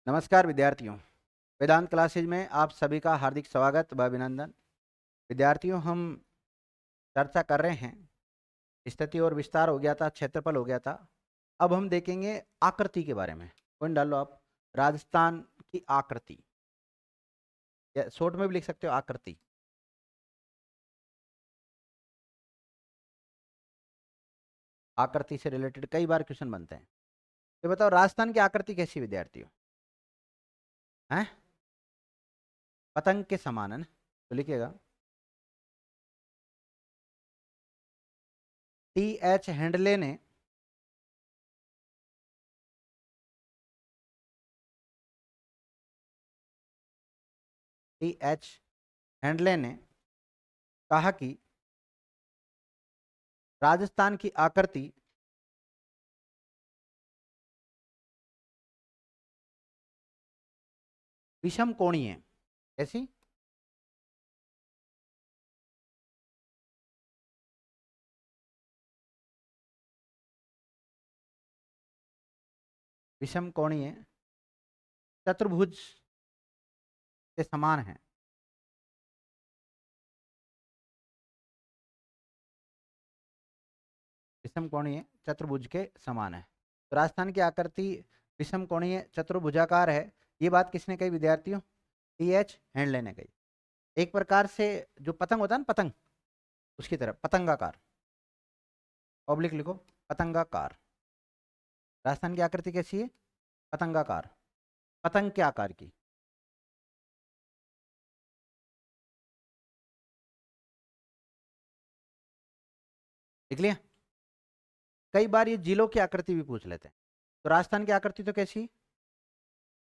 नमस्कार विद्यार्थियों। वेदांत क्लासेज में आप सभी का हार्दिक स्वागत व अभिनंदन। विद्यार्थियों, हम चर्चा कर रहे हैं, स्थिति और विस्तार हो गया था, क्षेत्रफल हो गया था। अब हम देखेंगे आकृति के बारे में। पॉइंट डालो आप। राजस्थान की आकृति, या शॉर्ट में भी लिख सकते हो आकृति। आकृति से रिलेटेड कई बार क्वेश्चन बनते हैं। तो बताओ, राजस्थान की आकृति कैसी विद्यार्थियों? हैं? पतंग के समान है ना? तो लिखिएगा T.H. हैंडले ने T.H. हैंडले ने कहा कि राजस्थान की आकृति विषम कोणीय है। कैसी? विषम कोणीय चतुर्भुज के समान है। विषम कोणीय चतुर्भुज के समान है। तो राजस्थान की आकृति विषम कोणीय चतुर्भुजाकार है। ये बात किसने कही विद्यार्थियों? T.H. हैंडले ने कही। एक प्रकार से जो पतंग होता है ना, पतंग, उसकी तरह पतंगाकार। ऑब्लिक लिखो, पतंगाकार। राजस्थान की आकृति कैसी है? पतंगाकार। पतंग के आकार की। लिख लिया? कई बार ये जिलों की आकृति भी पूछ लेते हैं। तो राजस्थान की आकृति तो कैसी?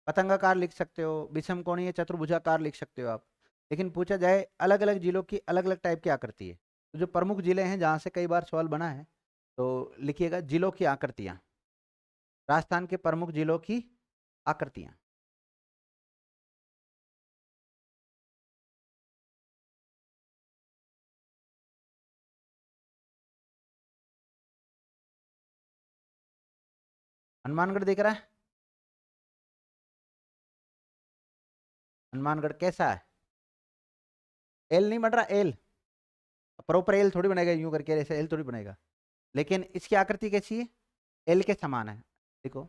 पतंगाकार लिख सकते हो, विषम कोणीय चतुर्भुजाकार लिख सकते हो आप। लेकिन पूछा जाए अलग अलग जिलों की अलग अलग टाइप की आकृति है, तो जो प्रमुख जिले हैं जहाँ से कई बार सवाल बना है, तो लिखिएगा जिलों की आकृतियाँ। राजस्थान के प्रमुख जिलों की आकृतियाँ। हनुमानगढ़ दिख रहा है? हनुमानगढ़ कैसा है? एल नहीं बन रहा, एल प्रॉपर एल थोड़ी बनेगा, यूं करके ऐसे एल थोड़ी बनेगा। लेकिन इसकी आकृति कैसी है? एल के समान है। देखो,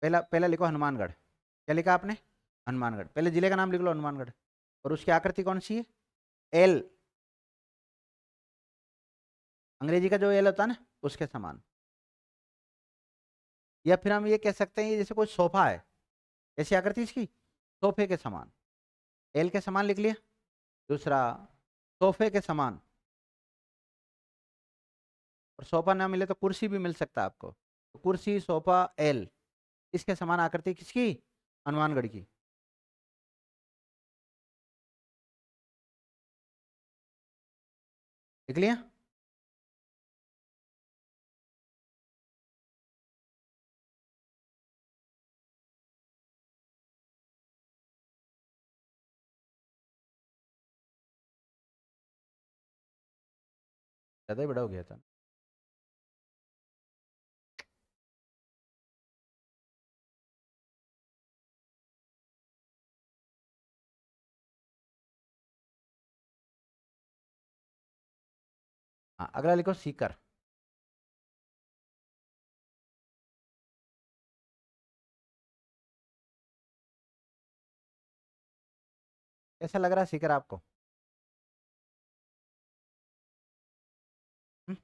पहला पहला लिखो हनुमानगढ़। क्या लिखा आपने? हनुमानगढ़। पहले जिले का नाम लिख लो हनुमानगढ़, और उसकी आकृति कौन सी है? एल। अंग्रेजी का जो एल होता है ना, उसके समान। या फिर हम ये कह सकते हैं, ये जैसे कोई सोफा है, ऐसी आकृति इसकी, सोफे के समान। एल के समान लिख लिया। दूसरा, सोफे के समान। और सोफा ना मिले तो कुर्सी भी मिल सकता है आपको, तो कुर्सी, सोफा, एल, इसके समान आकृति किसकी? हनुमानगढ़ की। लिख लिया? ज्यादा ही बड़ा हो गया था। हाँ, अगला लिखो सीकर। कैसा लग रहा है सीकर आपको? हम्म?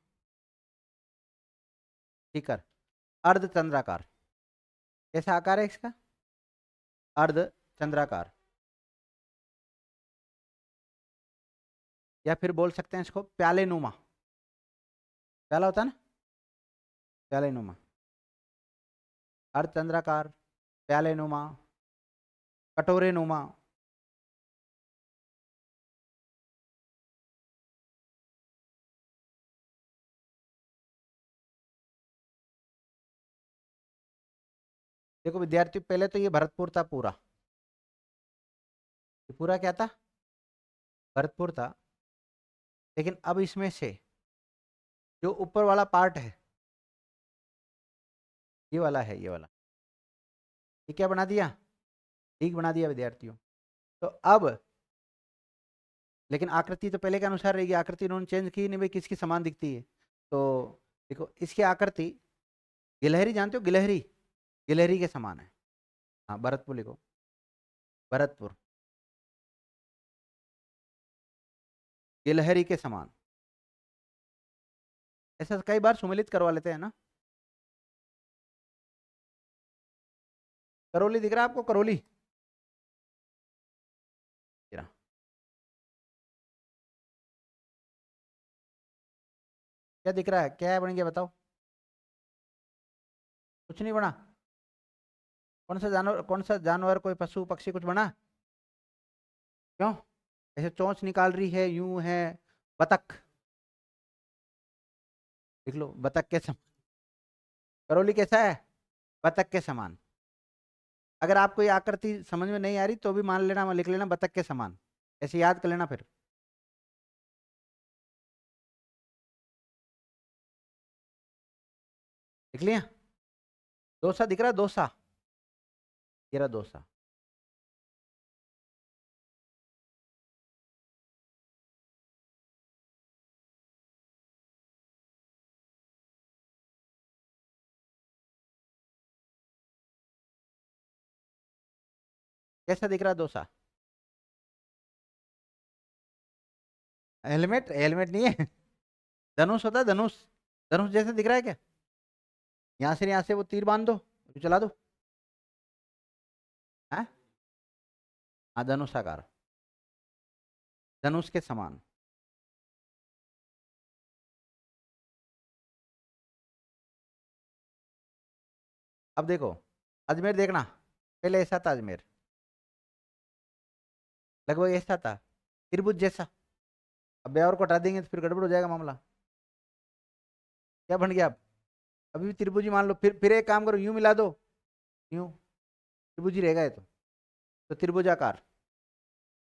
सीकर अर्धचंद्राकार। कैसा आकार है इसका? अर्धचंद्राकार। या फिर बोल सकते हैं इसको प्याले नुमा। प्याला होता है ना, प्याले नुमा। अर्धचंद्राकार, प्याले नुमा, कटोरे नुमा। देखो विद्यार्थी, पहले तो ये भरतपुर था पूरा। ये पूरा क्या था? भरतपुर था। लेकिन अब इसमें से जो ऊपर वाला पार्ट है, ये वाला है, ये वाला, ये क्या बना दिया, ठीक बना दिया विद्यार्थियों। तो अब लेकिन आकृति तो पहले के अनुसार रहेगी, आकृति उन्होंने चेंज की नहीं भाई, किसकी समान दिखती है। तो देखो इसकी आकृति गिलहरी जानते हो, गिलहरी, गिलहरी के समान है। हाँ भरतपुर लिखो, भरतपुर गिलहरी के समान। ऐसा कई बार सुमेलित करवा लेते हैं ना। करौली दिख रहा है आपको, करौली, जरा क्या दिख रहा है, क्या है बन गया बताओ। कुछ नहीं बना। कौन सा जानवर, कौन सा जानवर, कोई पशु पक्षी कुछ बना। क्यों, ऐसे चोंच निकाल रही है, यूं है। बतख, देख लो बतख के समान। करौली कैसा है, बतख के समान। अगर आपको ये आकृति समझ में नहीं आ रही तो भी मान लेना, लिख लेना बतख के समान, ऐसे याद कर लेना फिर। लिख लिया। दोसा दिख रहा है, दोसा, ये रहा दोसा। कैसा दिख रहा है दोसा। हेलमेट, हेलमेट नहीं है। धनुष होता है, धनुष, धनुष जैसे दिख रहा है क्या। यहाँ से वो तीर बांध दो, तो चला दो। हाँ, हाँ धनुषाकार, धनुष के समान। अब देखो अजमेर देखना, पहले ऐसा था अजमेर, लगभग ऐसा था, त्रिभुज जैसा। अब ब्यावर को हटा देंगे तो फिर गड़बड़ हो जाएगा मामला। क्या बन गया अब, अभी भी त्रिभुज ही मान लो, फिर एक काम करो, यूं मिला दो, यूं त्रिभुज ही रहेगा ये तो त्रिभुजाकार।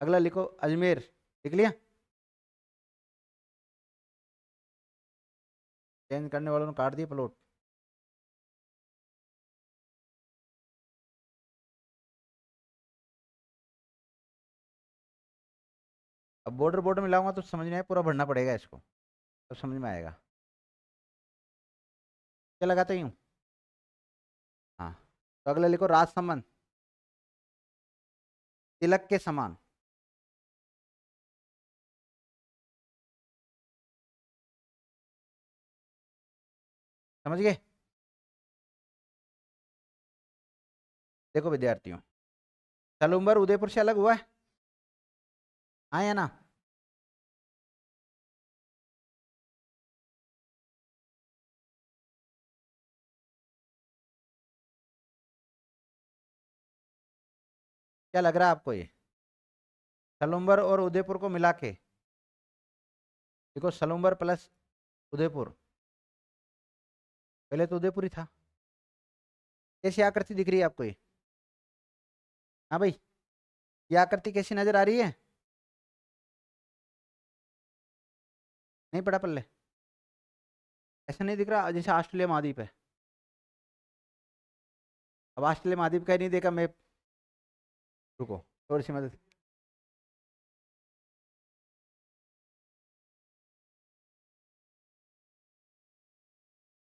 अगला लिखो अजमेर, लिख लिया। चेंज करने वालों ने काट दिया प्लॉट। अब बॉर्डर बॉर्डर मिलाऊंगा तो समझ में आए, पूरा भरना पड़ेगा इसको, तब समझ में आएगा। क्या लगाते हूँ। हाँ, तो अगला लिखो राजसमंद, तिलक के समान। समझ गए। देखो विद्यार्थियों, सलूम्बर उदयपुर से अलग हुआ है, हाँ या ना। क्या लग रहा है आपको ये, सलूम्बर और उदयपुर को मिला के देखो, सलूम्बर प्लस उदयपुर, पहले तो उदयपुर ही था। कैसी आकृति दिख रही है आपको ये, हाँ भाई, ये आकृति कैसी नजर आ रही है। नहीं पढ़ा पल्ले, ऐसा नहीं दिख रहा जैसे ऑस्ट्रेलिया महाद्वीप है। अब ऑस्ट्रेलिया महाद्वीप का ही नहीं देखा मैं, रुको थोड़ी सी मदद।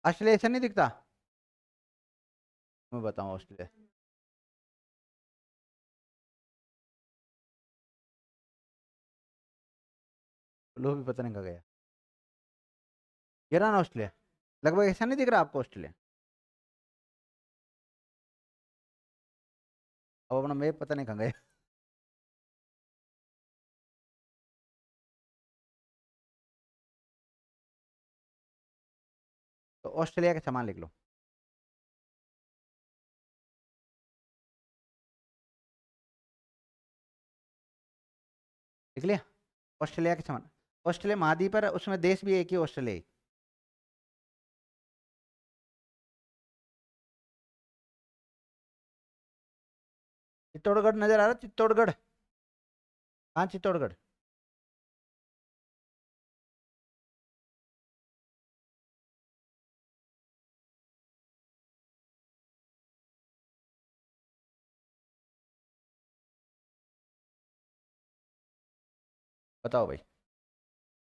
ऑस्ट्रेलिया ऐसा नहीं दिखता, मैं बताऊं ऑस्ट्रेलिया, लो भी पता नहीं कहाँ गया। ये रहा ना ऑस्ट्रेलिया, लगभग ऐसा नहीं दिख रहा आपको ऑस्ट्रेलिया। अब अपना मैप पता नहीं कहाँ गया। तो ऑस्ट्रेलिया के समान लिख लो, लिख लिया। ऑस्ट्रेलिया के समान, ऑस्ट्रेलिया महाद्वीप पर, उसमें देश भी एक ही ऑस्ट्रेलिया ही। चित्तौड़गढ़ नजर आ रहा, चित्तौड़गढ़, हाँ चित्तौड़गढ़। बताओ भाई।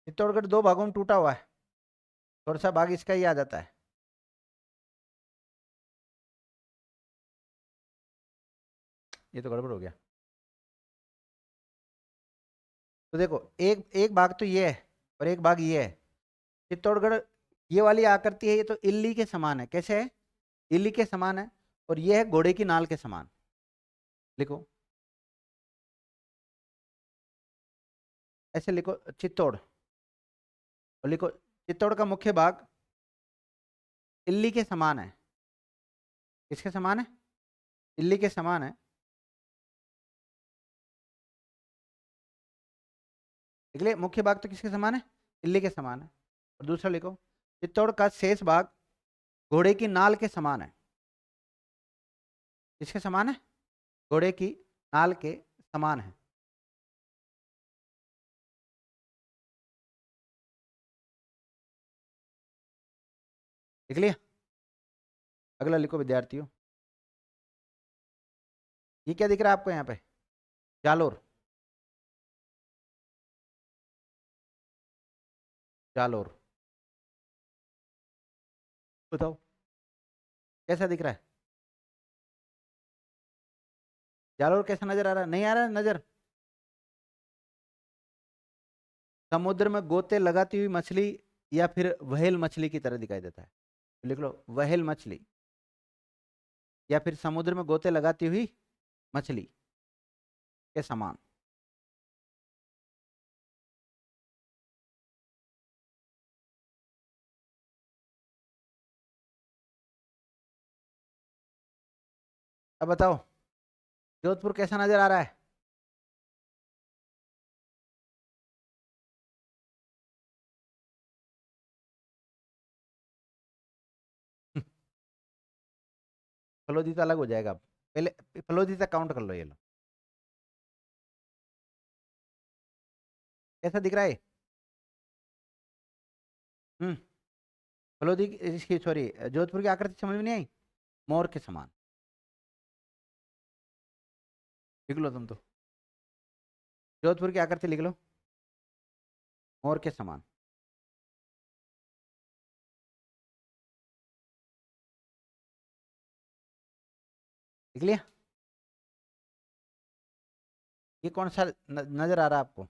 चित्तौड़गढ़ दो भागों में टूटा हुआ है, थोड़ा सा भाग इसका ही आ जाता है। ये तो गड़बड़ हो गया। तो देखो, एक एक भाग तो ये है और एक भाग ये है। चित्तौड़गढ़ ये वाली आकृति है, ये तो इल्ली के समान है। कैसे है? इल्ली के समान है। और ये है घोड़े की नाल के समान। लिखो, ऐसे लिखो चित्तौड़, और लिखो चित्तौड़ का मुख्य भाग इल्ली के समान है। किसके समान है? इल्ली के समान है। इसलिए मुख्य भाग तो किसके समान है? इल्ली के समान है। और दूसरा लिखो, चित्तौड़ का शेष भाग घोड़े की नाल के समान है। किसके समान है? घोड़े की नाल के समान है। लिख लिया? अगला लिखो विद्यार्थियों, ये क्या दिख रहा है आपको यहाँ पे? जालोर। जालोर, बताओ कैसा दिख रहा है? जालोर कैसा नजर आ रहा है? नहीं आ रहा है नजर? समुद्र में गोते लगाती हुई मछली या फिर व्हेल मछली की तरह दिखाई देता है। तो लिख लो व्हेल मछली, या फिर समुद्र में गोते लगाती हुई मछली के समान। अब बताओ जोधपुर कैसा नजर आ रहा है? फलोदी तो अलग हो जाएगा अब। पहले फलोदी तक काउंट कर लो। ये लो, कैसा दिख रहा है? हम्म। फलोदी इसकी, सॉरी, जोधपुर की आकृति समझ में नहीं आई? मोर के समान। लिख लो तुम तो, जोधपुर की आकृति लिख लो, मोर के समान। लिख लिया? ये कौन सा नजर आ रहा है आपको?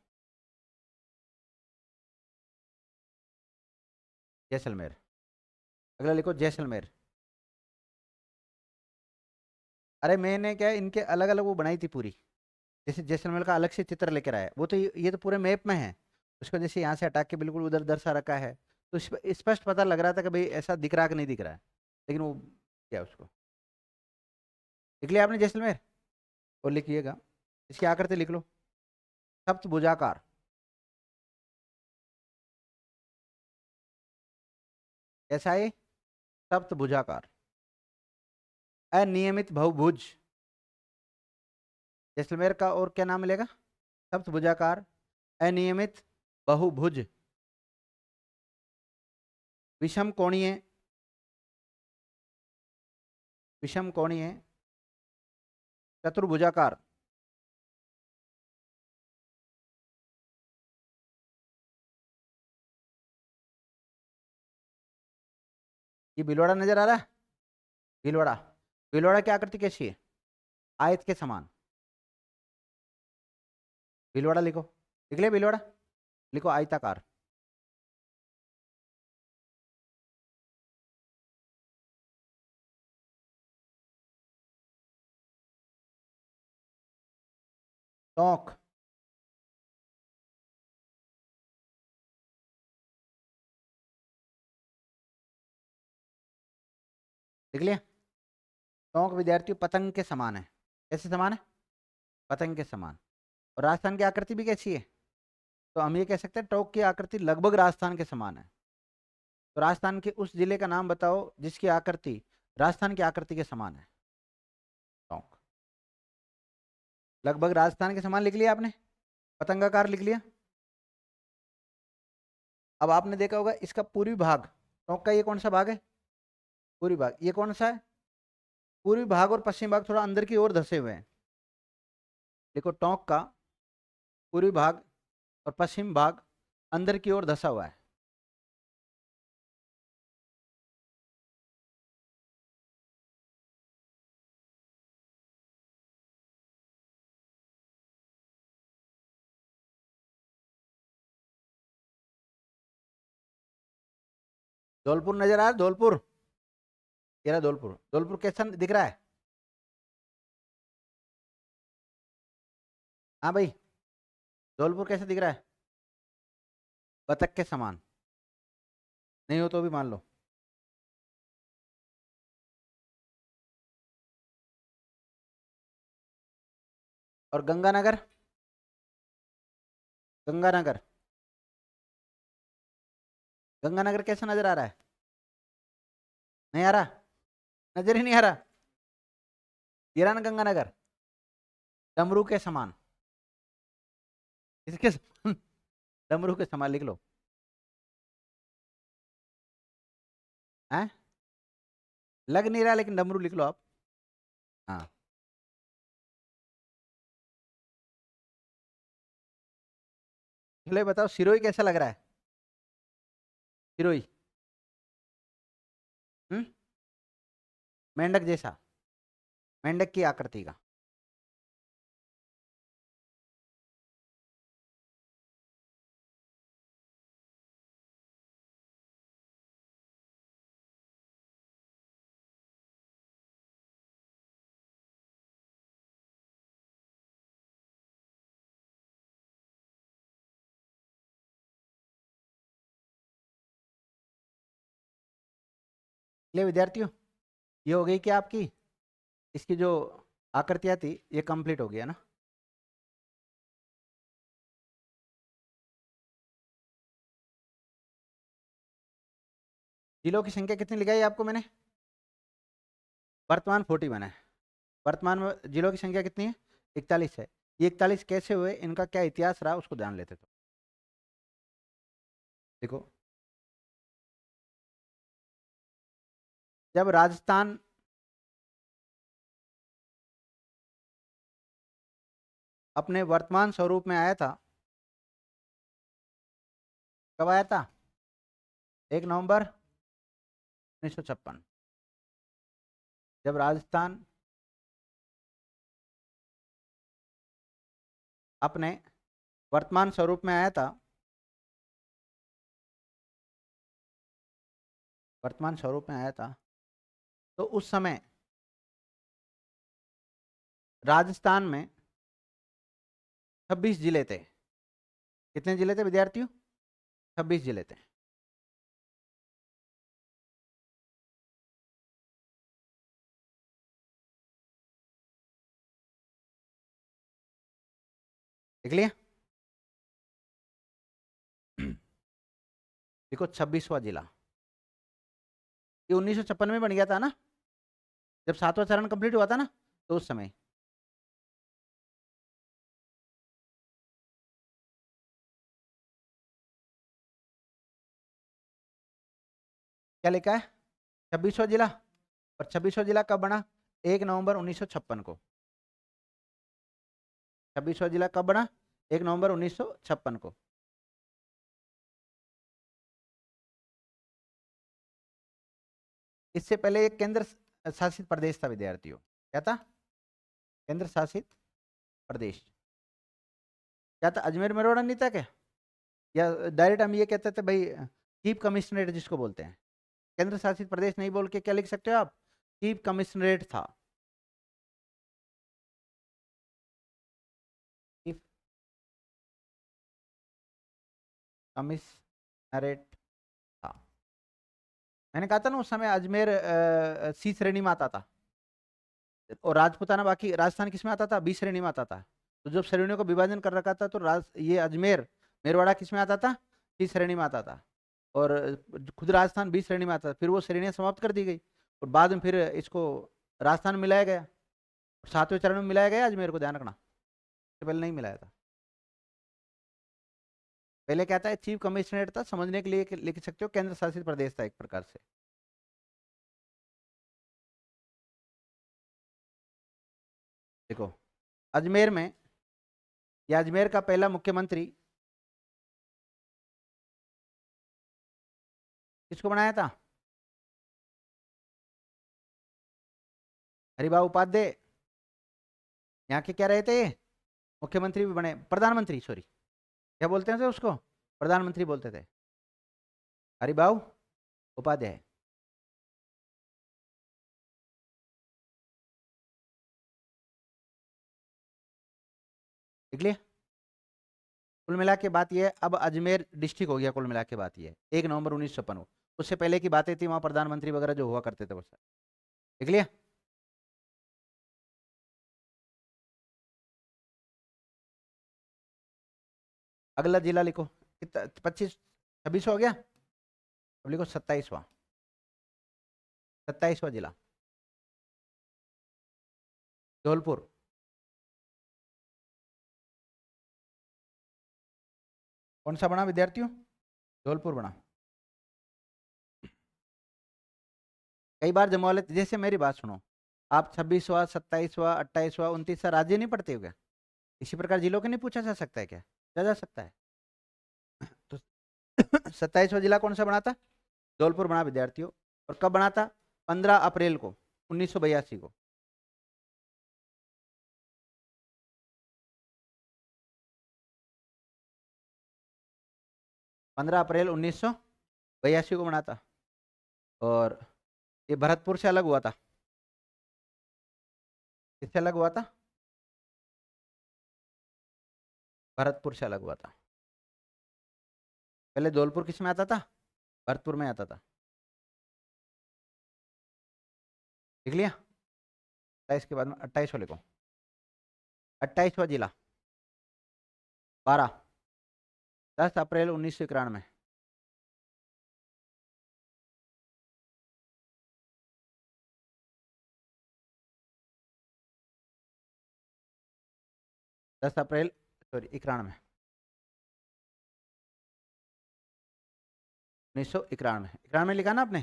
जैसलमेर। अगला लिखो जैसलमेर। अरे मैंने क्या, इनके अलग अलग वो बनाई थी पूरी। जैसे जैसलमेर का अलग से चित्र लेकर आया, वो तो ये तो पूरे मैप में है। उसको जैसे यहाँ से हटा के बिल्कुल उधर दर्शा रखा है, तो स्पष्ट पता लग रहा था कि भाई ऐसा दिख रहा कि नहीं दिख रहा है। लेकिन वो क्या, उसको लिख लिया आपने जैसलमेर? और लिखिएगा, इसकी आकृति लिख लो, सप्तभुजाकार। कैसा है? सप्तभुजाकार, अनियमित बहुभुज। जैसलमेर का और क्या नाम मिलेगा? सप्तभुजाकार, अनियमित बहुभुज, विषम कोणीय, विषम कोणीय, चतुर्भुजाकार। ये भीलवाड़ा नजर आ रहा है? भीलवाड़ा, भीलवाड़ा की आकृति कैसी है? आयत के समान। भीलवाड़ा लिखो, लिख लिया भीलवाड़ा? लिखो आयताकार। टोंक, लिख लिया? टोंक विद्यार्थियों पतंग के समान है। कैसे समान है? पतंग के समान। और राजस्थान की आकृति भी कैसी है? तो हम ये कह सकते हैं टोंक की आकृति लगभग राजस्थान के समान है। तो राजस्थान के उस जिले का नाम बताओ जिसकी आकृति राजस्थान की आकृति के समान है। टोंक लगभग राजस्थान के समान लिख लिया आपने? पतंगाकार लिख लिया? अब आपने देखा होगा इसका पूर्वी भाग, टोंक का ये कौन सा भाग है? पूर्वी भाग। ये कौन सा है? पूर्वी भाग और पश्चिम भाग थोड़ा अंदर की ओर धसे हुए हैं। देखो टोंक का पूर्वी भाग और पश्चिम भाग अंदर की ओर धसा हुआ है। धौलपुर नजर आ रहा है? धौलपुर, ये रहा धौलपुर। धौलपुर कैसा दिख रहा है? हाँ भाई, धौलपुर कैसा दिख रहा है? बतख के समान। नहीं हो तो भी मान लो। और गंगानगर? गंगानगर, गंगानगर कैसा नजर आ रहा है? नहीं आ रहा? नजर ही नहीं आ रहा? ये रहा ना गंगानगर, डमरू के समान। इसके समान डमरू के समान लिख लो। हैं? लग नहीं रहा लेकिन डमरू लिख लो आप। हाँ। चलो बताओ, सिरोही कैसा लग रहा है? सिरोही। हम्म, मेंढक जैसा, मेंढक की आकृति का। ले विद्यार्थियों, ये हो गई क्या आपकी? इसकी जो आकृतियां थी ये कंप्लीट हो गया ना? जिलों की संख्या कितनी लिखाई आपको मैंने? वर्तमान 41 है। वर्तमान में जिलों की संख्या कितनी है? 41 है। ये 41 कैसे हुए, इनका क्या इतिहास रहा, उसको ध्यान लेते तो देखो। जब राजस्थान अपने वर्तमान स्वरूप में आया था, कब आया था? 1 नवंबर 1956। जब राजस्थान अपने वर्तमान स्वरूप में आया था, वर्तमान स्वरूप में आया था, तो उस समय राजस्थान में 26 जिले थे। कितने जिले थे विद्यार्थियों? 26 जिले थे। देख लिया? देखो 26वां जिला, ये 1956 में बन गया था ना, जब 7वां चरण कंप्लीट हुआ था ना, तो उस समय। क्या लिखा है? 26वां जिला। और 26वां जिला कब बना? 1 नवंबर 1956 को। 26वां जिला कब बना? 1 नवंबर 1956 को। इससे पहले एक केंद्र शासित प्रदेश था विद्यार्थियों। क्या था? केंद्र शासित प्रदेश। क्या था? अजमेर मेरठ नहीं था क्या? या डायरेक्ट हम ये कहते थे भाई, चीफ कमिश्नरेट जिसको बोलते हैं। केंद्र शासित प्रदेश नहीं बोल के क्या लिख सकते हो आप? चीफ कमिश्नरेट था। चीफ कमिश्नरेट था। मैंने कहा था ना, उस समय अजमेर सी श्रेणी में आता था, और राजपुताना बाकी राजस्थान किस में आता था? बी श्रेणी में आता था। तो जब श्रेणियों का विभाजन कर रखा था, तो ये अजमेर मेरवाड़ा किस में आता था? सी श्रेणी में आता था। और खुद राजस्थान बी श्रेणी में आता था। फिर वो श्रेणियां समाप्त कर दी गई, और बाद में फिर इसको राजस्थान में मिलाया गया। 7वें चरण में मिलाया गया अजमेर को, ध्यान रखना। इससे पहले नहीं मिलाया था। पहले क्या था? चीफ कमिश्नरेट था, समझने के लिए लिख सकते हो केंद्र शासित प्रदेश था एक प्रकार से। देखो, अजमेर में, या अजमेर का पहला मुख्यमंत्री किसको बनाया था? हरिभाऊ उपाध्याय। यहाँ के क्या रहे थे? मुख्यमंत्री भी बने, प्रधानमंत्री, सॉरी, क्या बोलते थे उसको? प्रधानमंत्री बोलते थे, हरिभाऊ उपाध्याय। देख लिया? कुल मिला के बात ये है, अब अजमेर डिस्ट्रिक्ट हो गया, कुल मिला के बात ये है 1 नवंबर 1956। उससे पहले की बातें थी, वहां प्रधानमंत्री वगैरह जो हुआ करते थे वो सब। देख लिया? अगला जिला लिखो, कितना, 25 26 हो गया? अब लिखो 27वां, 27वां जिला धौलपुर। कौन सा बना विद्यार्थियों? धौलपुर बना। कई बार जमा लेते, जैसे मेरी बात सुनो, आप 26वां 27वां 28वां 29वां राज्य नहीं पढ़ते हो क्या? इसी प्रकार जिलों के नहीं पूछा जा सकता है क्या? जा सकता है। तो 27वां जिला कौन सा बना था? धौलपुर बना विद्यार्थियों। और कब बना था? 15 अप्रैल को 1982 को। 15 अप्रैल 1982 को बना था। और ये भरतपुर से अलग हुआ था। किससे अलग हुआ था? भरतपुर से अलग हुआ था। पहले धौलपुर किस में आता था? भरतपुर में आता था। देख लिया? 27 के बाद में 28 वाले को, 28वां जिला 12 10 अप्रैल 1991। 10 अप्रैल, सॉरी 91, 1991, 91 लिखा ना आपने?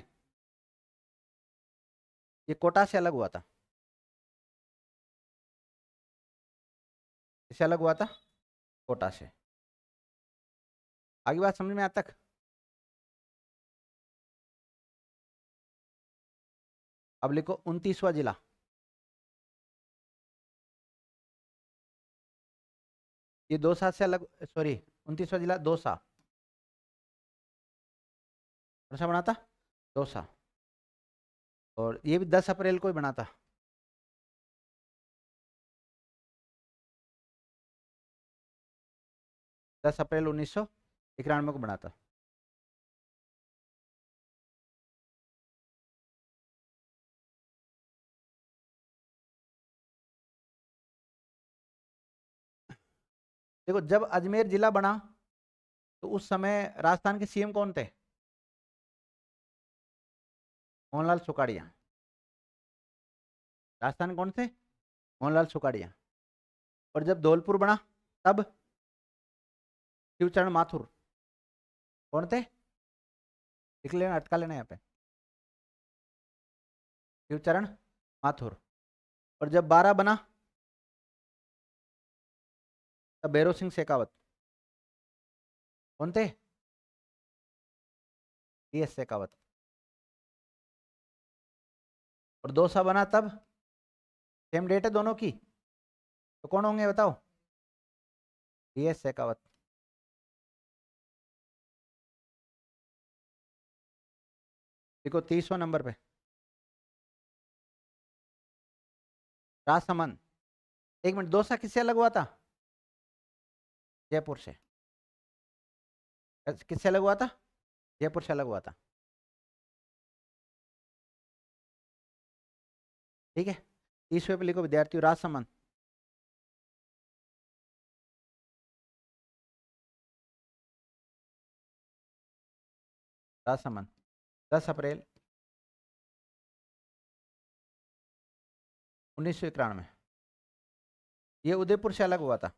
ये कोटा से अलग हुआ था। इससे अलग हुआ था, कोटा से। आगे बात समझ में आता तक? अब लिखो 29वां जिला, ये दौसा से अलग, सॉरी 29वां जिला दौसा। कौन सा बना था? दौसा। और ये भी 10 अप्रैल को ही बना था। दस अप्रैल 1991 को बना था। देखो, जब अजमेर जिला बना तो उस समय राजस्थान के सीएम कौन थे? मोहनलाल सुखाड़िया। राजस्थान कौन थे? मोहनलाल सुखाड़िया। और जब धौलपुर बना तब शिवचरण माथुर। कौन थे? लिख लेना, अटका लेना यहाँ पे, शिवचरण माथुर। और जब 12 बना तब भैरव सिंह शेखावत। कौन थे? DS शेखावत। और 2 बना तब, सेम डेट है दोनों की, तो कौन होंगे बताओ? DS शेखावत। देखो 30वां नंबर पे राजसमंद। एक मिनट, दौसा किससे अलग हुआ था? जयपुर से। किससे अलग हुआ था? जयपुर से अलग हुआ था। ठीक है? 30वें पे लिखो विद्यार्थियों, राजसमंद। राजसमंद 10 अप्रैल 1991। ये उदयपुर से अलग हुआ था।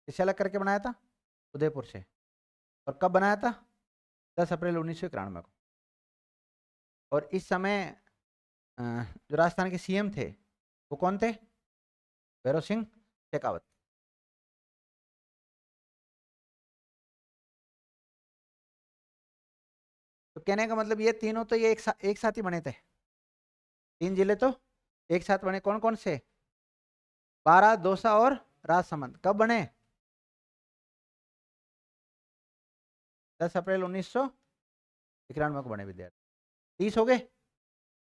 किससे अलग करके बनाया था? उदयपुर से। और कब बनाया था? 10 अप्रैल 1991 को। और इस समय जो राजस्थान के सीएम थे वो कौन थे? भैरव सिंह शेखावत। तो तो कहने का मतलब ये तीनों तो ये एक साथ ही बने थे, 3 जिले तो एक साथ बने। कौन कौन से? बारा, दौसा और राजसमंद। कब बने? 10 अप्रैल 1991 को बने विद्यार्थी। 30 हो गए,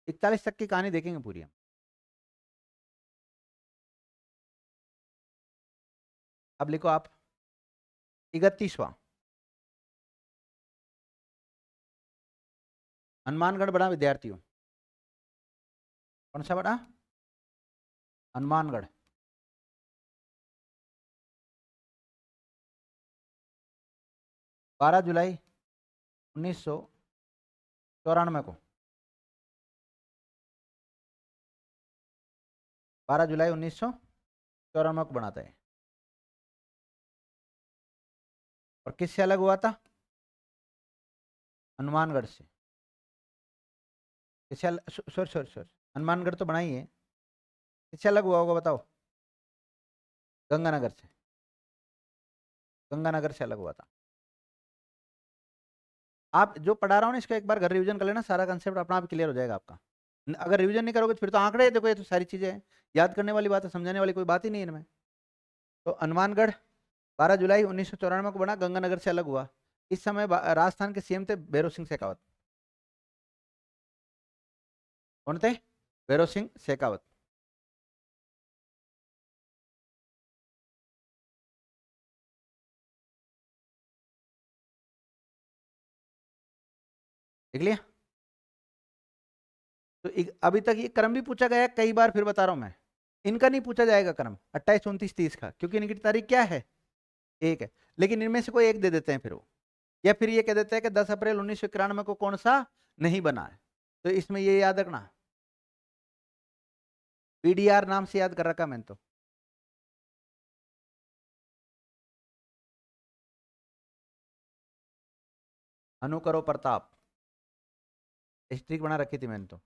41 तक की कहानी देखेंगे पूरी हम। अब लिखो आप 31वां, हनुमानगढ़ बना विद्यार्थियों। कौन सा बना? हनुमानगढ़। 12 जुलाई 1994 को, 12 जुलाई 1994 को बनाता है। और किससे अलग हुआ था? हनुमानगढ़ से। किससे सॉरी, हनुमानगढ़ तो बना ही है, किससे अलग हुआ होगा बताओ? गंगानगर से, गंगानगर से अलग हुआ था। आप जो पढ़ा रहा हूँ ना इसका एक बार घर रिवीजन कर लेना, सारा कंसेप्ट अपना आप क्लियर हो जाएगा आपका। अगर रिवीजन नहीं करोगे तो फिर तो आंकड़े देखो, ये तो सारी चीजें हैं, याद करने वाली बात है, समझाने वाली कोई बात ही नहीं है इनमें। तो हनुमानगढ़ 12 जुलाई 1994 को बना, गंगानगर से अलग हुआ। इस समय राजस्थान के सीएम थे भैरव सिंह शेखावत। कौन थे? भैरव सिंह शेखावत। देख लिया? तो अभी तक ये क्रम भी पूछा गया है कई बार, फिर बता रहा हूं मैं। इनका नहीं पूछा जाएगा क्रम 28, 29, 30 का, क्योंकि इनकी तारीख क्या है? एक है। लेकिन इनमें से कोई एक दे देते हैं फिर वो, या फिर ये कह देते हैं कि 10 अप्रैल 1991 को कौन सा नहीं बना है। तो इसमें ये याद रखना, पीडीआर नाम से याद कर रखा मैंने तो। अनु करो प्रताप, इस ट्रिक बना रखी थी मैंने तो,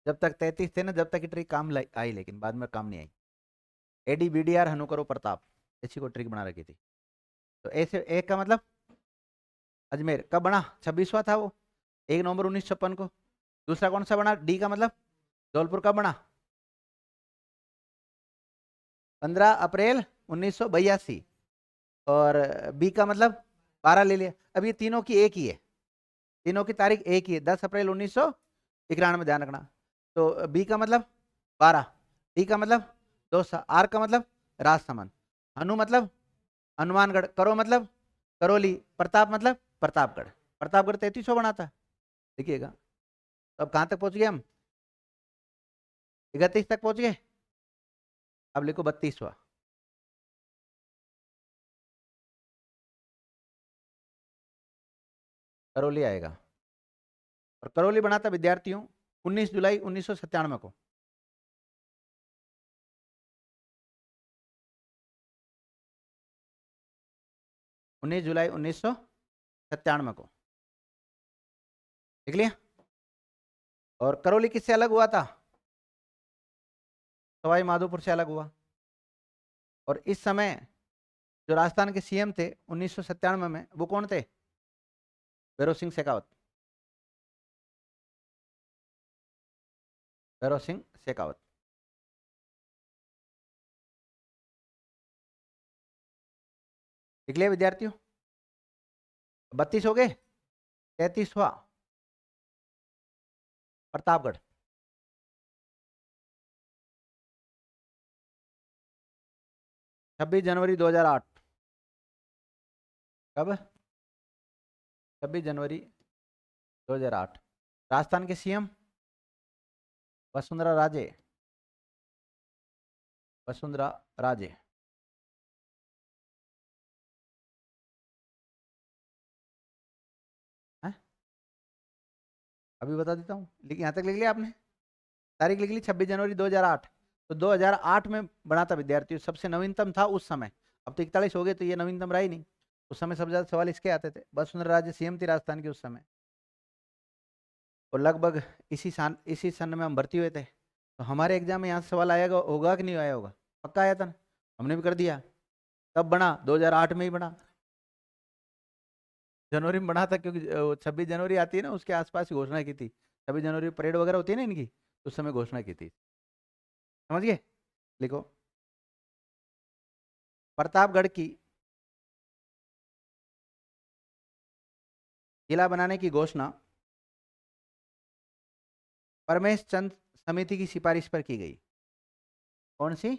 जब तक 33 थे ना, जब तक की ट्रिक काम आई, लेकिन बाद में काम नहीं आई। एडी बीडीआर हनु करो प्रताप, इसी को ट्रिक बना रखी थी। तो ऐसे एक का मतलब अजमेर कब बना? 26वां था वो, 1 नवंबर 1956 को। दूसरा कौन सा बना? डी का मतलब धौलपुर कब बना? 15 अप्रैल 1982। और बी का मतलब 12 ले लिया। अब ये तीनों की एक ही है, तीनों की तारीख एक ही है, 10 अप्रैल 1991, ध्यान रखना। तो बी का मतलब 12, डी का मतलब दौसा, आर का मतलब राजसमंद, हनु मतलब हनुमानगढ़, करो मतलब करौली, प्रताप मतलब प्रतापगढ़। प्रतापगढ़ 3300 बना था, देखिएगा। तो अब कहां तक पहुंच गए हम? 31 तक पहुंच गए। अब लिखो 32वां, करौली आएगा। और करौली बना था विद्यार्थियों 19 जुलाई 1997 को। 19 जुलाई 1997 को, देख लिया? और करौली किससे अलग हुआ था? सवाई माधोपुर से अलग हुआ। और इस समय जो राजस्थान के सीएम थे 1997 में, वो कौन थे? भैरव सिंह शेखावत। भैरव सिंह शेखावत। देख लिया विद्यार्थियों? 32 हो गए। 33वां, प्रतापगढ़। 26 जनवरी 2008। कब? 26 जनवरी 2008। राजस्थान के सीएम वसुंधरा राजे। वसुंधरा राजे। हैं? अभी बता देता हूँ, लेकिन यहाँ तक लिख लिया आपने? तारीख लिख ली 26 जनवरी 2008। तो 2008 में बना था विद्यार्थियों, सबसे नवीनतम था उस समय। अब तो 41 हो गए, तो ये नवीनतम रहा ही नहीं। उस समय सबसे ज्यादा सवाल इसके आते थे। वसुंधरा राजे सीएम थी राजस्थान की उस समय। और लगभग इसी सन में हम भर्ती हुए थे। तो हमारे एग्जाम में यहाँ से सवाल आएगा, होगा कि नहीं आया होगा? पक्का आया था ना, हमने भी कर दिया। कब बना? 2008 में ही बना। जनवरी में बना था क्योंकि 26 जनवरी आती है ना, उसके आसपास ही घोषणा की थी। 26 जनवरी परेड वगैरह होती है ना इनकी, तो उस समय घोषणा की थी। समझ गए? लिखो, प्रतापगढ़ की जिला बनाने की घोषणा परमेश चंद समिति की सिफारिश पर की गई। कौन सी?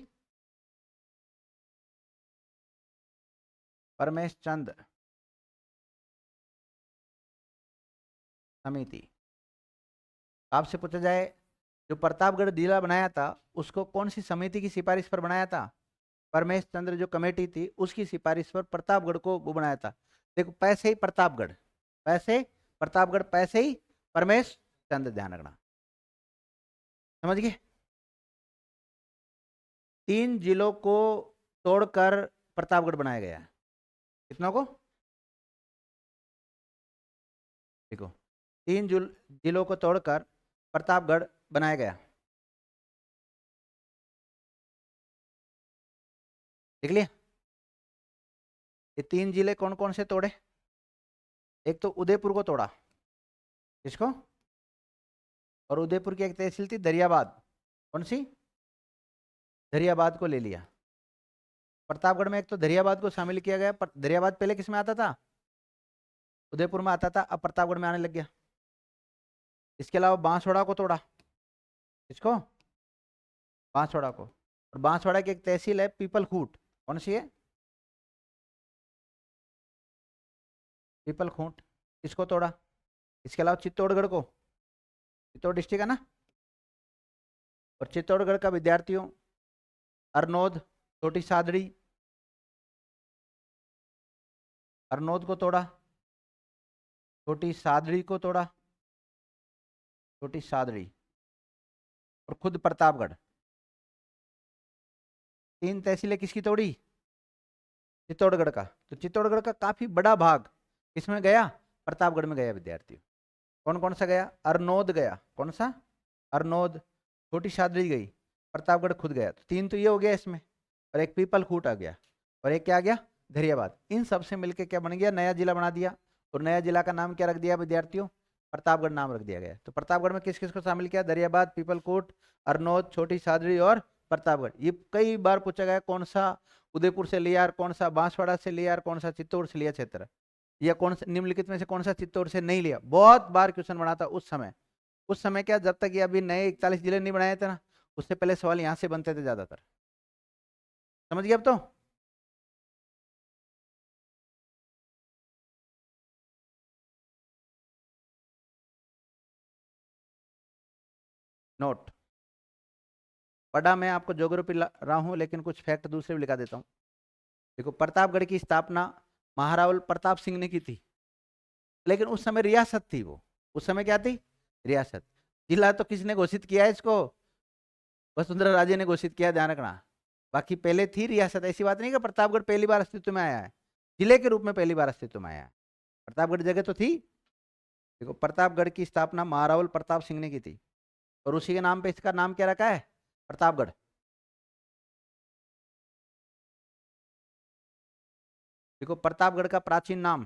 परमेश चंद समिति। आपसे पूछा जाए जो प्रतापगढ़ जिला बनाया था उसको कौन सी समिति की सिफारिश पर बनाया था? परमेश चंद्र जो कमेटी थी उसकी सिफारिश पर प्रतापगढ़ को वो बनाया था। देखो, पैसे ही प्रतापगढ़, पैसे प्रतापगढ़, पैसे ही परमेश चंद्र, ध्यान रखना। समझ गए? 3 जिलों को तोड़कर प्रतापगढ़ बनाया गया। कितना को? देखो, 3 जिलों को तोड़कर प्रतापगढ़ बनाया गया। देख लिया? ये 3 जिले कौन कौन से तोड़े? एक तो उदयपुर को तोड़ा। किसको? और उदयपुर की एक तहसील थी दरियाबाद। कौन सी? दरियाबाद को ले लिया। प्रतापगढ़ में एक तो दरियाबाद को शामिल किया गया। दरियाबाद पहले किस में आता था? उदयपुर में आता था, अब प्रतापगढ़ में आने लग गया। इसके अलावा बांसवाड़ा को तोड़ा। किसको? बांसवाड़ा को। और बांसवाड़ा की एक तहसील है पीपलखूट। कौन सी है? पीपलखूट। किसको तोड़ा? इसके अलावा चित्तौड़गढ़ को, चित्तौड़ डिस्ट्रिक्ट है ना, और चित्तौड़गढ़ का विद्यार्थियों अरनोद, छोटी सादड़ी, अरनोद को तोड़ा, छोटी सादड़ी को तोड़ा, छोटी सादड़ी, और खुद प्रतापगढ़। 3 तहसीलें किसकी तोड़ी? चित्तौड़गढ़ का। तो चित्तौड़गढ़ का काफी बड़ा भाग किसमें गया? प्रतापगढ़ में गया विद्यार्थियों। कौन कौन सा गया? अरनोद गया। कौन सा? अरनोद। छोटी सादड़ी गई, प्रतापगढ़ खुद गया। तो 3 तो ये हो गया इसमें, और एक पीपलखूट आ गया, और एक क्या आ गया? धैर्यवाद। इन सब से मिलकर क्या बन गया? नया जिला बना दिया। और नया जिला का नाम क्या रख दिया विद्यार्थियों? प्रतापगढ़ नाम रख दिया गया। तो प्रतापगढ़ में किस किस को शामिल किया? दरियाबाद, पीपलकोट, अरनोद, छोटी सादड़ी और प्रतापगढ़। ये कई बार पूछा गया कौन सा उदयपुर से लिया, और कौन सा बांसवाड़ा से लिया, और कौन सा चित्तौड़ से लिया क्षेत्र, या कौन सा निम्नलिखित में से कौन सा चित्तौड़ से नहीं लिया। बहुत बार क्वेश्चन बना था उस समय। उस समय क्या, जब तक ये अभी नए 41 जिले नहीं बनाए थे ना, उससे पहले सवाल यहाँ से बनते थे ज्यादातर। समझ गए अब तो? नोट, पढ़ा मैं आपको ज्योग्राफी रहा हूँ, लेकिन कुछ फैक्ट दूसरे भी लिखा देता हूँ। देखो, प्रतापगढ़ की स्थापना महारावल प्रताप सिंह ने की थी, लेकिन उस समय रियासत थी वो। उस समय क्या थी? रियासत। जिला तो किसने घोषित किया है इसको? वसुंधरा राजे ने घोषित किया, ध्यान रखना। बाकी पहले थी रियासत। ऐसी बात नहीं कि प्रतापगढ़ पहली बार अस्तित्व में आया है, जिले के रूप में पहली बार अस्तित्व में आया है। प्रतापगढ़ जगह तो थी। देखो, प्रतापगढ़ की स्थापना महारावल प्रताप सिंह ने की थी, और उसी के नाम पे इसका नाम क्या रखा है? प्रतापगढ़। देखो, प्रतापगढ़ का प्राचीन नाम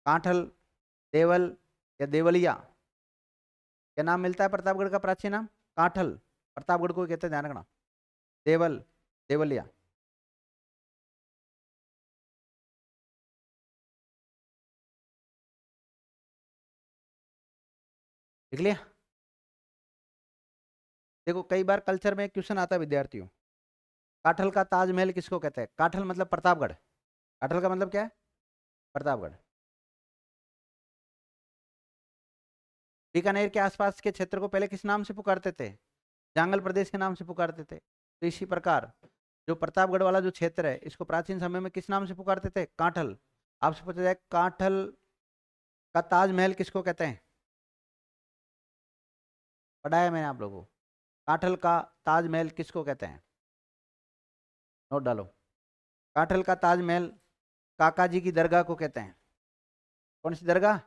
कांठल, देवल या देवलिया, क्या नाम मिलता है प्रतापगढ़ का प्राचीन नाम? कांठल। प्रतापगढ़ को कहते हैं, ध्यान रखना। देवल, देवलिया। देख लिया? देखो, कई बार कल्चर में क्वेश्चन आता है विद्यार्थियों, काठल का ताजमहल किसको कहते हैं? काठल मतलब प्रतापगढ़। काठल का मतलब क्या है? प्रतापगढ़। बीकानेर के आसपास के क्षेत्र को पहले किस नाम से पुकारते थे? जांगल प्रदेश के नाम से पुकारते थे। तो इसी प्रकार जो प्रतापगढ़ वाला जो क्षेत्र है, इसको प्राचीन समय में किस नाम से पुकारते थे? काठल। आपसे पूछा जाए काठल का ताजमहल किसको कहते हैं? पढ़ाया मैंने आप लोगों को। काठल का ताजमहल किसको कहते हैं? नोट डालो। काठल का ताजमहल काका जी की दरगाह को कहते हैं। कौन सी दरगाह?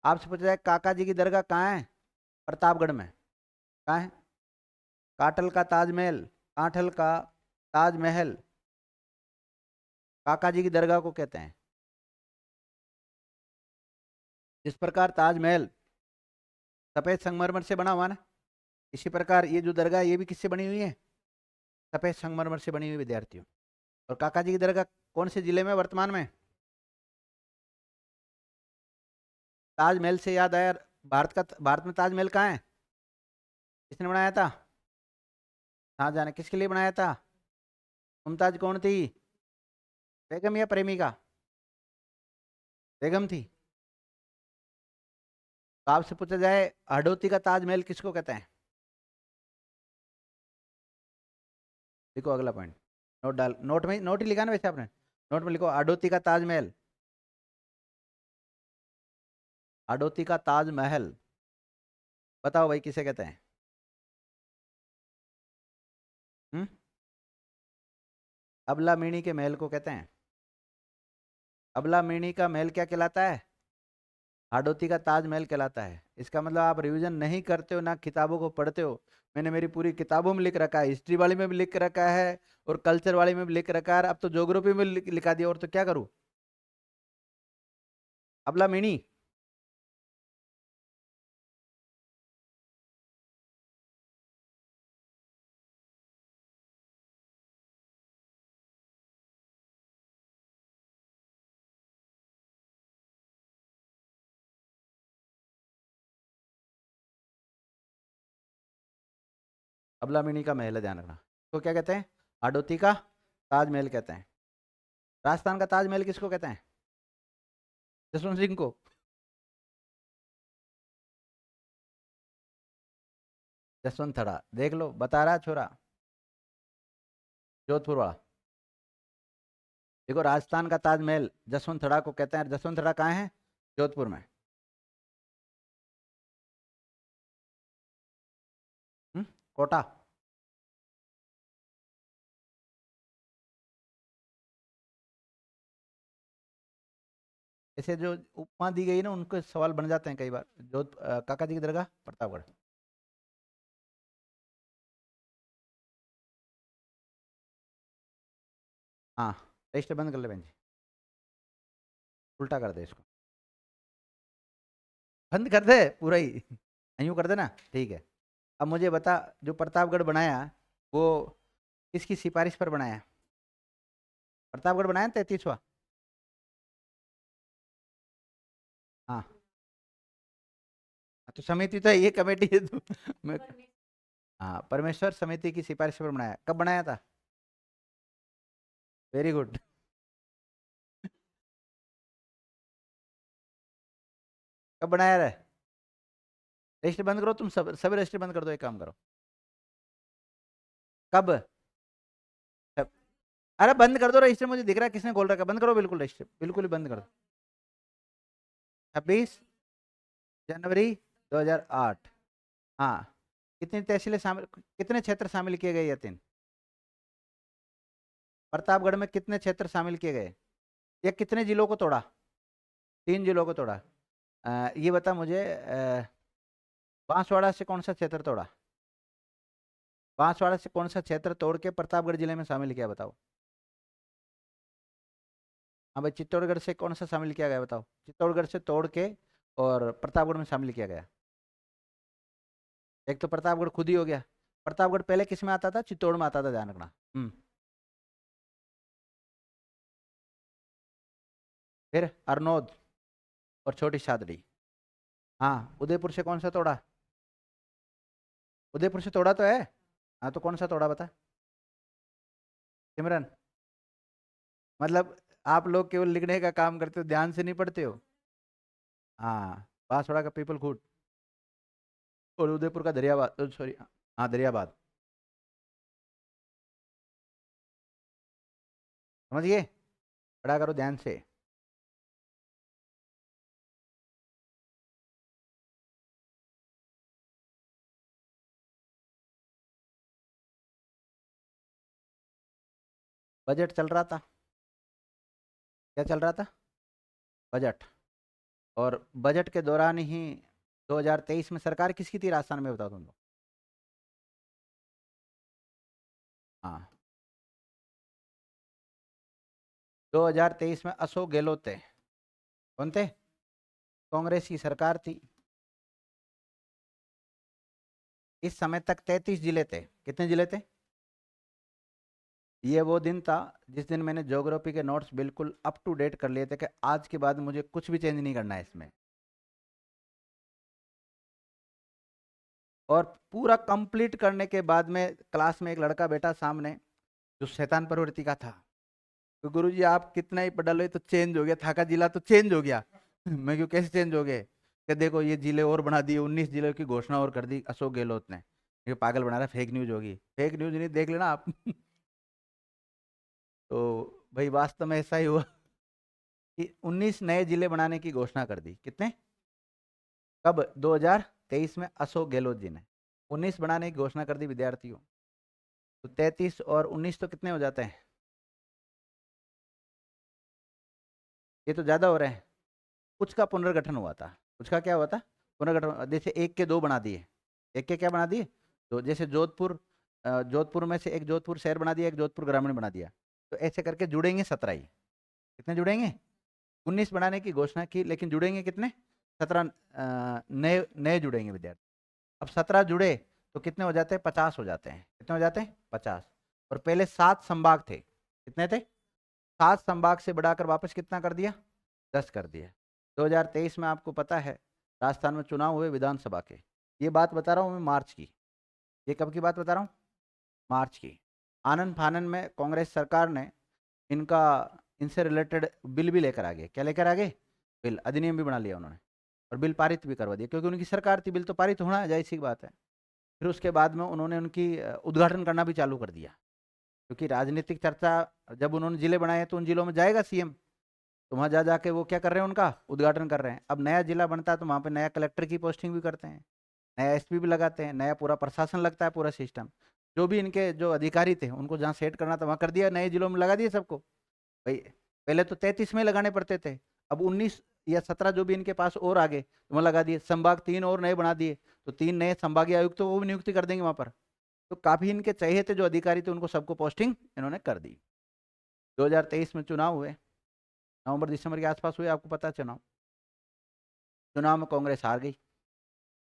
आपसे पूछा जाए काका जी की दरगाह कहाँ है? प्रतापगढ़ में। कहाँ है? काठल का ताजमहल, काठल का ताजमहल काका जी की दरगाह को कहते हैं। जिस प्रकार ताजमहल सफेद संगमरमर से बना हुआ ना, इसी प्रकार ये जो दरगाह ये भी किससे बनी हुई है? सफेद संगमरमर से बनी हुई, विद्यार्थियों। और काका जी की दरगाह कौन से जिले में वर्तमान में? ताजमहल से याद आया, भारत में ताजमहल कहाँ है? किसने बनाया था? शाहजहां ने। किसके लिए बनाया था? मुमताज कौन थी? बेगम या प्रेमिका? बेगम थी। तो आपसे पूछा जाए, हडोती का ताजमहल किसको कहते हैं? लिखो अगला पॉइंट। नोट डाल, नोट में, नोट ही लिखा ना वैसे आपने, नोट में लिखो हडोती का ताजमहल। हडोती का ताजमहल बताओ भाई किसे कहते हैं? हम्म? अबला मिनी के महल को कहते हैं। अबला मिनी का महल क्या कहलाता है? हाडोती का ताजमहल कहलाता है। इसका मतलब आप रिवीजन नहीं करते हो, ना किताबों को पढ़ते हो। मैंने मेरी पूरी किताबों में लिख रखा है, हिस्ट्री वाली में भी लिख रखा है और कल्चर वाली में भी लिख रखा है, अब तो ज्योग्राफी में लिखा दिया, और तो क्या करूं? अबला मिनी। अबला मिनी का महल है, ध्यान रखना। तो क्या कहते हैं? हाडोती का ताजमहल कहते हैं। राजस्थान का ताजमहल किसको कहते हैं? जसवंत सिंह को। जसवंत थड़ा, देख लो बता रहा छोरा, जोधपुर वाला। देखो, राजस्थान का ताजमहल जसवंत थड़ा को कहते हैं। जसवंत थड़ा कहाँ है? जोधपुर में। हम्म? कोटा। ऐसे जो उपमा दी गई ना, उनको सवाल बन जाते हैं कई बार। काका जी की दरगाह प्रतापगढ़। हाँ, रजिस्टर बंद कर ले बहन जी, उल्टा कर दे इसको। बंद कर दे पूरा ही। यूं कर देना, ठीक है। अब मुझे बता, जो प्रतापगढ़ बनाया वो किसकी सिफारिश पर बनाया? प्रतापगढ़ बनाया 33वां। हाँ। तो समिति तो ये कमेटी है तो हाँ, परमेश्वर समिति की सिफारिश पर बनाया। कब बनाया था? Very good. कब बनाया रे? रजिस्टर बंद करो, तुम सब सभी रजिस्टर बंद कर दो, एक काम करो। कब? सब- अरे बंद कर दो रजिस्टर, मुझे दिख रहा है किसने खोल रखा है। बंद करो बिल्कुल, रजिस्टर बिल्कुल ही बंद कर दो। 26 जनवरी 2008। हाँ। कितनी तहसीलें शामिल, कितने क्षेत्र शामिल किए गए? यतिन, प्रतापगढ़ में कितने क्षेत्र शामिल किए गए? या कितने जिलों को तोड़ा? 3 जिलों को तोड़ा। ये बता मुझे, बांसवाड़ा से कौन सा क्षेत्र तोड़ा? बांसवाड़ा से कौन सा क्षेत्र तोड़ के प्रतापगढ़ जिले में शामिल किया, बताओ? हाँ भाई, चित्तौड़गढ़ से कौन सा शामिल किया गया, बताओ? चित्तौड़गढ़ से तोड़ के और प्रतापगढ़ में शामिल किया गया। एक तो प्रतापगढ़ खुद ही हो गया। प्रतापगढ़ पहले किस में आता था? चित्तौड़ में आता था, ध्यान रखना। फिर अरनोद और छोटी शादड़ी। हाँ, उदयपुर से कौन सा तोड़ा? उदयपुर से तोड़ा तो है। हाँ, तो कौन सा तोड़ा बता? सिमरन। मतलब आप लोग केवल लिखने का काम करते हो, ध्यान से नहीं पढ़ते हो। हाँ, बांसवाड़ा का पीपल खूट और उदयपुर का दरियाबाद, सॉरी, हाँ दरियाबाद। समझ गए? पढ़ा करो ध्यान से। बजट चल रहा था। क्या चल रहा था? बजट। और बजट के दौरान ही 2023 में सरकार किसकी थी राजस्थान में, बताओ तुम लोग? हाँ, 2023 में अशोक गहलोत थे। कौन थे? कांग्रेस की सरकार थी। इस समय तक 33 जिले थे। कितने जिले थे? ये वो दिन था जिस दिन मैंने ज्योग्राफी के नोट्स बिल्कुल अप टू डेट कर लिए थे कि आज के बाद मुझे कुछ भी चेंज नहीं करना है इसमें। और पूरा कंप्लीट करने के बाद में क्लास में एक लड़का बैठा सामने जो शैतान प्रवृत्ति का था, तो गुरुजी आप कितना ही पढ़ लो, तो चेंज हो गया, था का जिला तो चेंज हो गया। मैं क्यों, कैसे चेंज हो गए? कि देखो ये जिले और बना दिए, 19 जिलों की घोषणा और कर दी अशोक गहलोत ने। ये पागल बना रहा, फेक न्यूज होगी। फेक न्यूज नहीं, देख लेना आप। तो भाई वास्तव में ऐसा ही हुआ कि 19 नए जिले बनाने की घोषणा कर दी। कितने? कब? 2023 में अशोक गहलोत जी ने 19 बनाने की घोषणा कर दी विद्यार्थियों। तो 33 और 19 तो कितने हो जाते हैं? ये तो ज्यादा हो रहे हैं। कुछ का पुनर्गठन हुआ था। कुछ का क्या हुआ था? पुनर्गठन। जैसे एक के दो बना दिए। एक के क्या बना दिए? तो जैसे जोधपुर, जोधपुर में से एक जोधपुर शहर बना दिया, एक जोधपुर ग्रामीण बना दिया। तो ऐसे करके जुड़ेंगे 17 ही। कितने जुड़ेंगे? 19 बनाने की घोषणा की, लेकिन जुड़ेंगे कितने? 17 नए नए जुड़ेंगे विद्यार्थी। अब 17 जुड़े तो कितने हो जाते हैं? 50 हो जाते हैं। कितने हो जाते हैं? 50। और पहले 7 संभाग थे। कितने थे? 7 संभाग से बढ़ाकर वापस कितना कर दिया? 10 कर दिया। 2023 में आपको पता है राजस्थान में चुनाव हुए विधानसभा के। ये बात बता रहा हूँ मैं मार्च की। ये कब की बात बता रहा हूँ? मार्च की। आनंद फानन में कांग्रेस सरकार ने इनका, इनसे रिलेटेड बिल भी लेकर आ गए। क्या लेकर आ गए? बिल, अधिनियम भी बना लिया उन्होंने। और बिल पारित भी करवा दिया, क्योंकि उनकी सरकार थी, बिल तो पारित होना जायज़ सी बात है। फिर उसके बाद में उन्होंने उनकी उद्घाटन करना भी चालू कर दिया, क्योंकि राजनीतिक चर्चा, जब उन्होंने जिले बनाए तो उन जिलों में जाएगा सीएम, तो वहाँ जा जाके वो क्या कर रहे हैं? उनका उद्घाटन कर रहे हैं। अब नया जिला बनता है तो वहाँ पे नया कलेक्टर की पोस्टिंग भी करते हैं, नया एसपी भी लगाते हैं, नया पूरा प्रशासन लगता है, पूरा सिस्टम। जो भी इनके जो अधिकारी थे उनको जहाँ सेट करना था वहाँ कर दिया, नए जिलों में लगा दिए सबको। भाई पहले तो 33 में लगाने पड़ते थे, अब 19 या 17 जो भी इनके पास और आगे तो वहाँ लगा दिए। संभाग 3 और नए बना दिए, तो 3 नए संभागीय आयुक्त तो वो भी नियुक्ति कर देंगे वहाँ पर। तो काफी इनके चाहिए थे जो अधिकारी थे, उनको सबको पोस्टिंग इन्होंने कर दी। 2023 में चुनाव हुए, नवंबर दिसंबर के आसपास हुए, आपको पता चुनाव। चुनाव में कांग्रेस हार गई,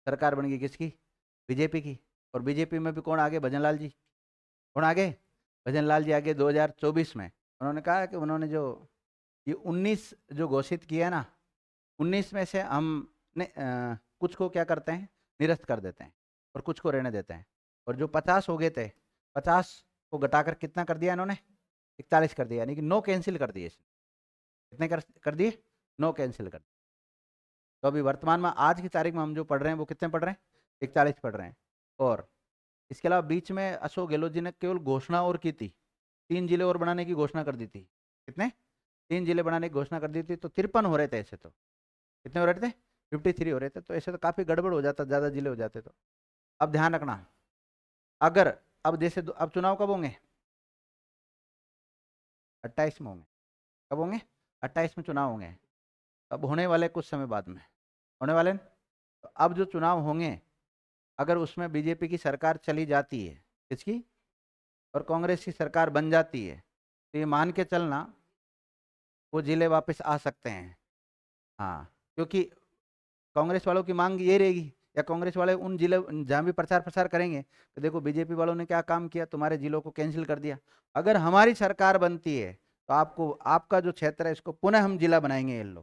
सरकार बन गई किसकी? बीजेपी की। और बीजेपी में भी कौन आगे? भजन लाल जी। कौन आगे? भजन लाल जी आगे। 2024 में उन्होंने कहा कि उन्होंने जो ये 19 जो घोषित किया ना, 19 में से हम कुछ को क्या करते हैं? निरस्त कर देते हैं, और कुछ को रहने देते हैं। और जो 50 हो गए थे, 50 को घटाकर कितना कर दिया इन्होंने? 41 कर दिया, यानी कि 9 कैंसिल कर दिए। कितने कर दिए? 9 कैंसिल कर। तो अभी वर्तमान में आज की तारीख में हम जो पढ़ रहे हैं वो कितने पढ़ रहे हैं? 41 पढ़ रहे हैं। और इसके अलावा बीच में अशोक गहलोत जी ने केवल घोषणा और की थी, 3 जिले और बनाने की घोषणा कर दी थी। कितने? 3 जिले बनाने की घोषणा कर दी थी, तो 53 हो रहे थे ऐसे तो। कितने हो रहे थे? 53 हो रहे थे। तो ऐसे तो काफी गड़बड़ हो जाता, ज्यादा जिले हो जाते तो। अब ध्यान रखना, अगर अब जैसे अब चुनाव कब होंगे? 28 में होंगे। कब होंगे? 28 में चुनाव होंगे। अब होने वाले कुछ समय बाद में होने वाले हैं। तो अब जो चुनाव होंगे, अगर उसमें बीजेपी की सरकार चली जाती है, किसकी? और कांग्रेस की सरकार बन जाती है, तो ये मान के चलना वो जिले वापस आ सकते हैं। हाँ, क्योंकि कांग्रेस वालों की मांग ये रहेगी, या कांग्रेस वाले उन जिले जहाँ भी प्रचार प्रसार करेंगे तो देखो बीजेपी वालों ने क्या काम किया, तुम्हारे जिलों को कैंसिल कर दिया। अगर हमारी सरकार बनती है तो आपको, आपका जो क्षेत्र है इसको पुनः हम जिला बनाएंगे। ये लो,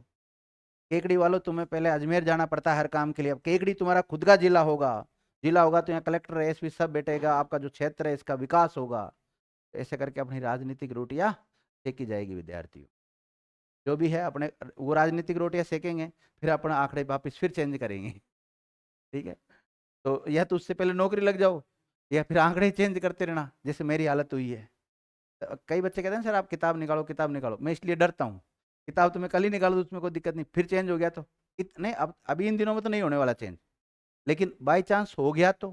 केकड़ी वालों, तुम्हें पहले अजमेर जाना पड़ता है हर काम के लिए, अब केकड़ी तुम्हारा खुद का जिला होगा। जिला होगा तो यहाँ कलेक्टर एसपी सब बैठेगा, आपका जो क्षेत्र है इसका विकास होगा। तो ऐसे करके अपनी राजनीतिक रोटियां सेकी जाएगी विद्यार्थियों। जो भी है अपने वो राजनीतिक रोटियां सेकेंगे, फिर अपना आंकड़े वापिस फिर चेंज करेंगे। ठीक है? तो या तो उससे पहले नौकरी लग जाओ, या फिर आंकड़े चेंज करते रहना, जैसे मेरी हालत हुई है। तो कई बच्चे कहते हैं सर आप किताब निकालो, किताब निकालो। मैं इसलिए डरता हूँ, किताब तो मैं कल ही निकाल दूँ, उसमें कोई दिक्कत नहीं, फिर चेंज हो गया तो नहीं, अब अभी इन दिनों में तो नहीं होने वाला चेंज, लेकिन बाई चांस हो गया तो।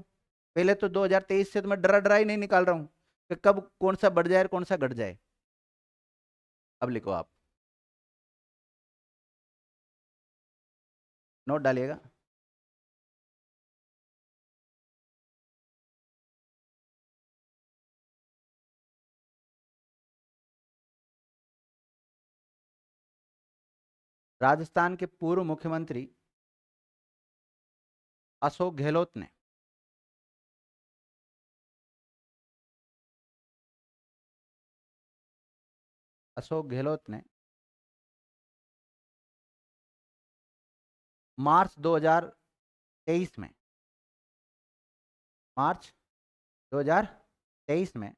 पहले तो 2023 से तो मैं डरा डरा ही नहीं निकाल रहा हूँ कि कब कौन सा बढ़ जाए और कौन सा घट जाए। अब लिखो आप, नोट डालिएगा। राजस्थान के पूर्व मुख्यमंत्री अशोक गहलोत ने मार्च 2023 में, मार्च 2023 में,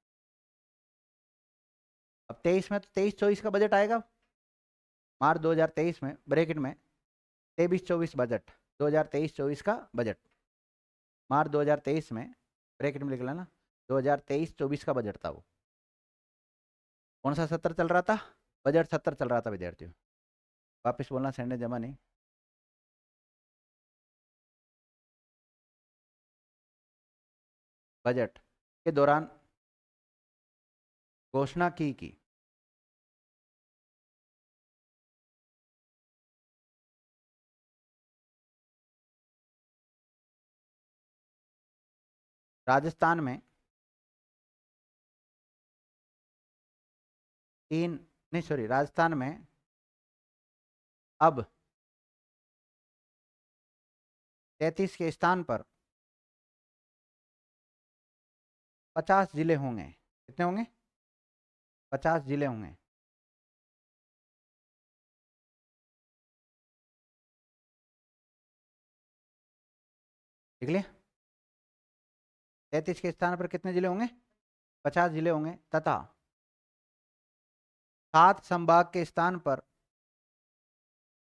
अब 23 में तो 23-24 का बजट आएगा। मार्च 2023 में ब्रैकेट में 23-24 बजट, 2023-24 का बजट, मार्च 2023 में ब्रैकेट में लिख लेना, 2023-24 का बजट था वो। कौन सा सत्र चल रहा था? बजट सत्र चल रहा था विद्यार्थियों। वापस बोलना, सेंडे जमा नहीं। बजट के दौरान घोषणा की राजस्थान में राजस्थान में अब 33 के स्थान पर 50 जिले होंगे। कितने होंगे? 50 जिले होंगे। देख लिया? 33 के स्थान पर कितने जिले होंगे? 50 जिले होंगे, तथा 7 संभाग के स्थान पर,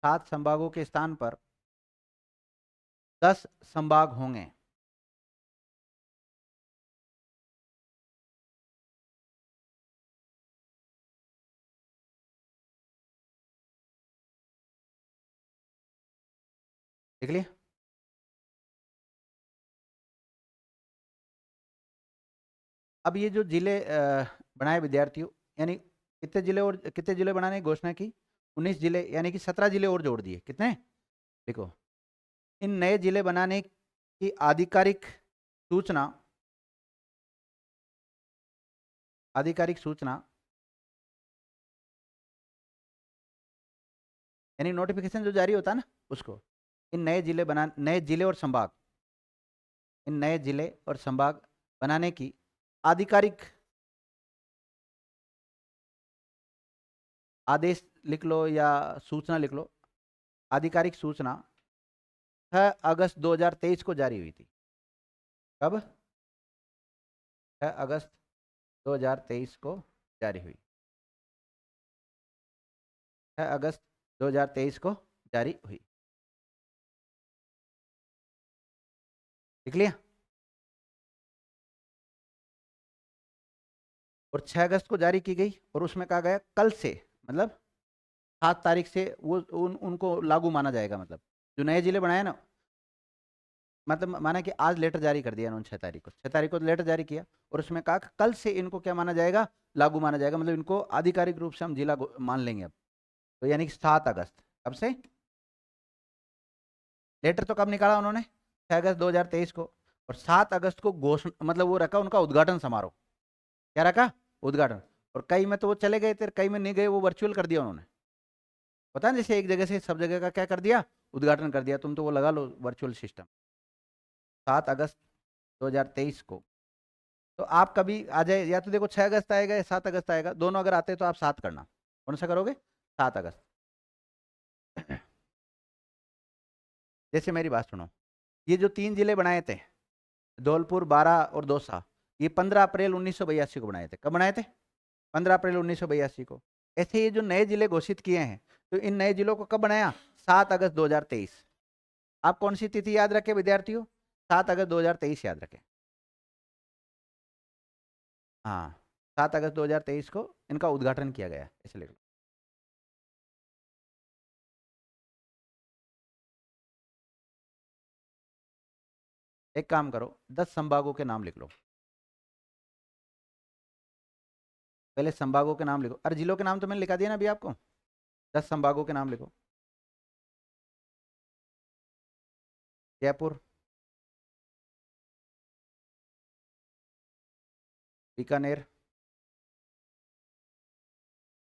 7 संभागों के स्थान पर 10 संभाग होंगे। देख लिया? अब ये जो जिले बनाए विद्यार्थियों, यानी कितने जिले और कितने जिले बनाने की घोषणा की? 19 जिले, यानी कि 17 जिले और जोड़ दिए। कितने? देखो, इन नए जिले बनाने की आधिकारिक सूचना, आधिकारिक सूचना यानी नोटिफिकेशन जो जारी होता है ना, उसको इन नए जिले बना, नए जिले और संभाग, इन नए जिले और संभाग बनाने की आधिकारिक आदेश लिख लो या सूचना लिख लो। आधिकारिक सूचना 6 अगस्त 2023 को जारी हुई थी। कब? 6 अगस्त 2023 को जारी हुई। 6 अगस्त 2023 को जारी हुई। लिख लिया? और 6 अगस्त को जारी की गई, और उसमें कहा गया कल से, मतलब 7 तारीख से वो उनको लागू माना जाएगा। मतलब जो नए जिले बनाए ना, मतलब माना कि आज लेटर जारी कर दिया उन्होंने 6 तारीख को, 6 तारीख को लेटर जारी किया, और उसमें कहा कि कल से इनको क्या माना जाएगा? लागू माना जाएगा, मतलब इनको आधिकारिक रूप से हम जिला मान लेंगे अब। तो यानी कि 7 अगस्त। कब से? लेटर तो कब निकाला उन्होंने? 6 अगस्त 2023 को। और 7 अगस्त को घोषणा, मतलब वो रखा उनका उद्घाटन समारोह। क्या रखा? उद्घाटन। और कई में तो वो चले गए थे, कई में नहीं गए, वो वर्चुअल कर दिया उन्होंने। पता है, जैसे एक जगह से सब जगह का क्या कर दिया? उद्घाटन कर दिया। तुम तो वो लगा लो वर्चुअल सिस्टम। 7 अगस्त 2023 को। तो आप कभी आ जाए, या तो देखो 6 अगस्त आएगा या 7 अगस्त आएगा, दोनों अगर आते तो आप 7 करना। कौन सा करोगे? 7 अगस्त। जैसे मेरी बात सुनो, ये जो 3 जिले बनाए थे, धौलपुर, बारां और दौसा, ये 15 अप्रैल 1982 को बनाए थे। कब बनाए थे? 15 अप्रैल 1982 को। ऐसे ये जो नए जिले घोषित किए हैं, तो इन नए जिलों को कब बनाया? 7 अगस्त 2023। आप कौन सी तिथि याद रखें विद्यार्थियों? 7 अगस्त 2023 याद रखें। हाँ, 7 अगस्त 2023 को इनका उद्घाटन किया गया, ऐसे लिख लो। एक काम करो, 10 संभागों के नाम लिख लो। पहले संभागों के नाम लिखो। अरे जिलों के नाम तो मैंने लिखा दिया ना अभी आपको। 10 संभागों के नाम लिखो। जयपुर, बीकानेर,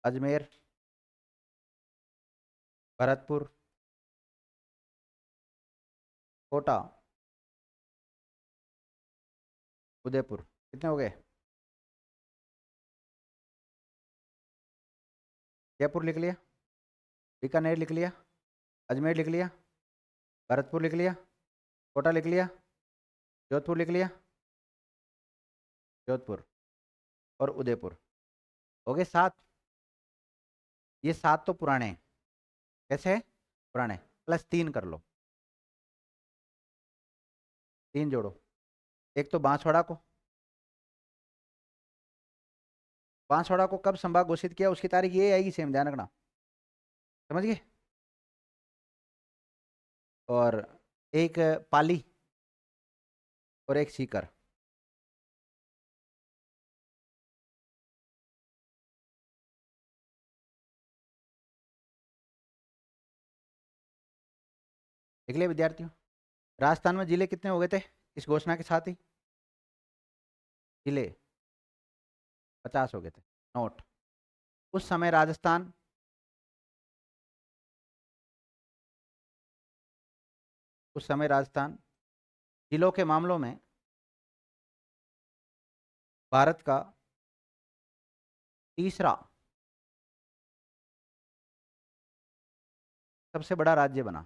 अजमेर, भरतपुर, कोटा, उदयपुर। कितने हो गए? जयपुर लिख लिया, बीकानेर लिख लिया, अजमेर लिख लिया, भरतपुर लिख लिया, कोटा लिख लिया, जोधपुर लिख लिया, जोधपुर और उदयपुर। हो गए 7। ये 7 तो पुराने हैं। कैसे है? पुराने। प्लस 3 कर लो, 3 जोड़ो। एक तो बांसवाड़ा को, बांसवाड़ा को कब संभाग घोषित किया उसकी तारीख ये आएगी, सेम ध्यान रखना। समझ गए? और एक पाली और एक सीकर। देख लिया विद्यार्थियों? राजस्थान में जिले कितने हो गए थे इस घोषणा के साथ ही? जिले 50 हो गए थे। नोट। उस समय राजस्थान, उस समय राजस्थान जिलों के मामलों में भारत का तीसरा सबसे बड़ा राज्य बना।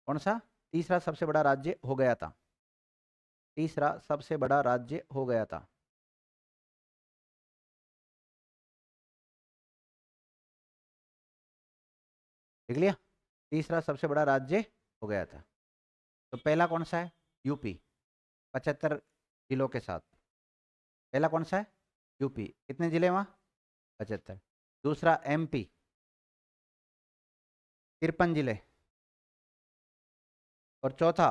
कौन सा? तीसरा सबसे बड़ा राज्य हो गया था। तीसरा सबसे बड़ा राज्य हो गया था। देख लिया? तीसरा सबसे बड़ा राज्य हो गया था। तो पहला कौन सा है? यूपी, 75 जिलों के साथ। पहला कौन सा है? यूपी। कितने जिले वहां? 75। दूसरा एमपी, 53 जिले। और चौथा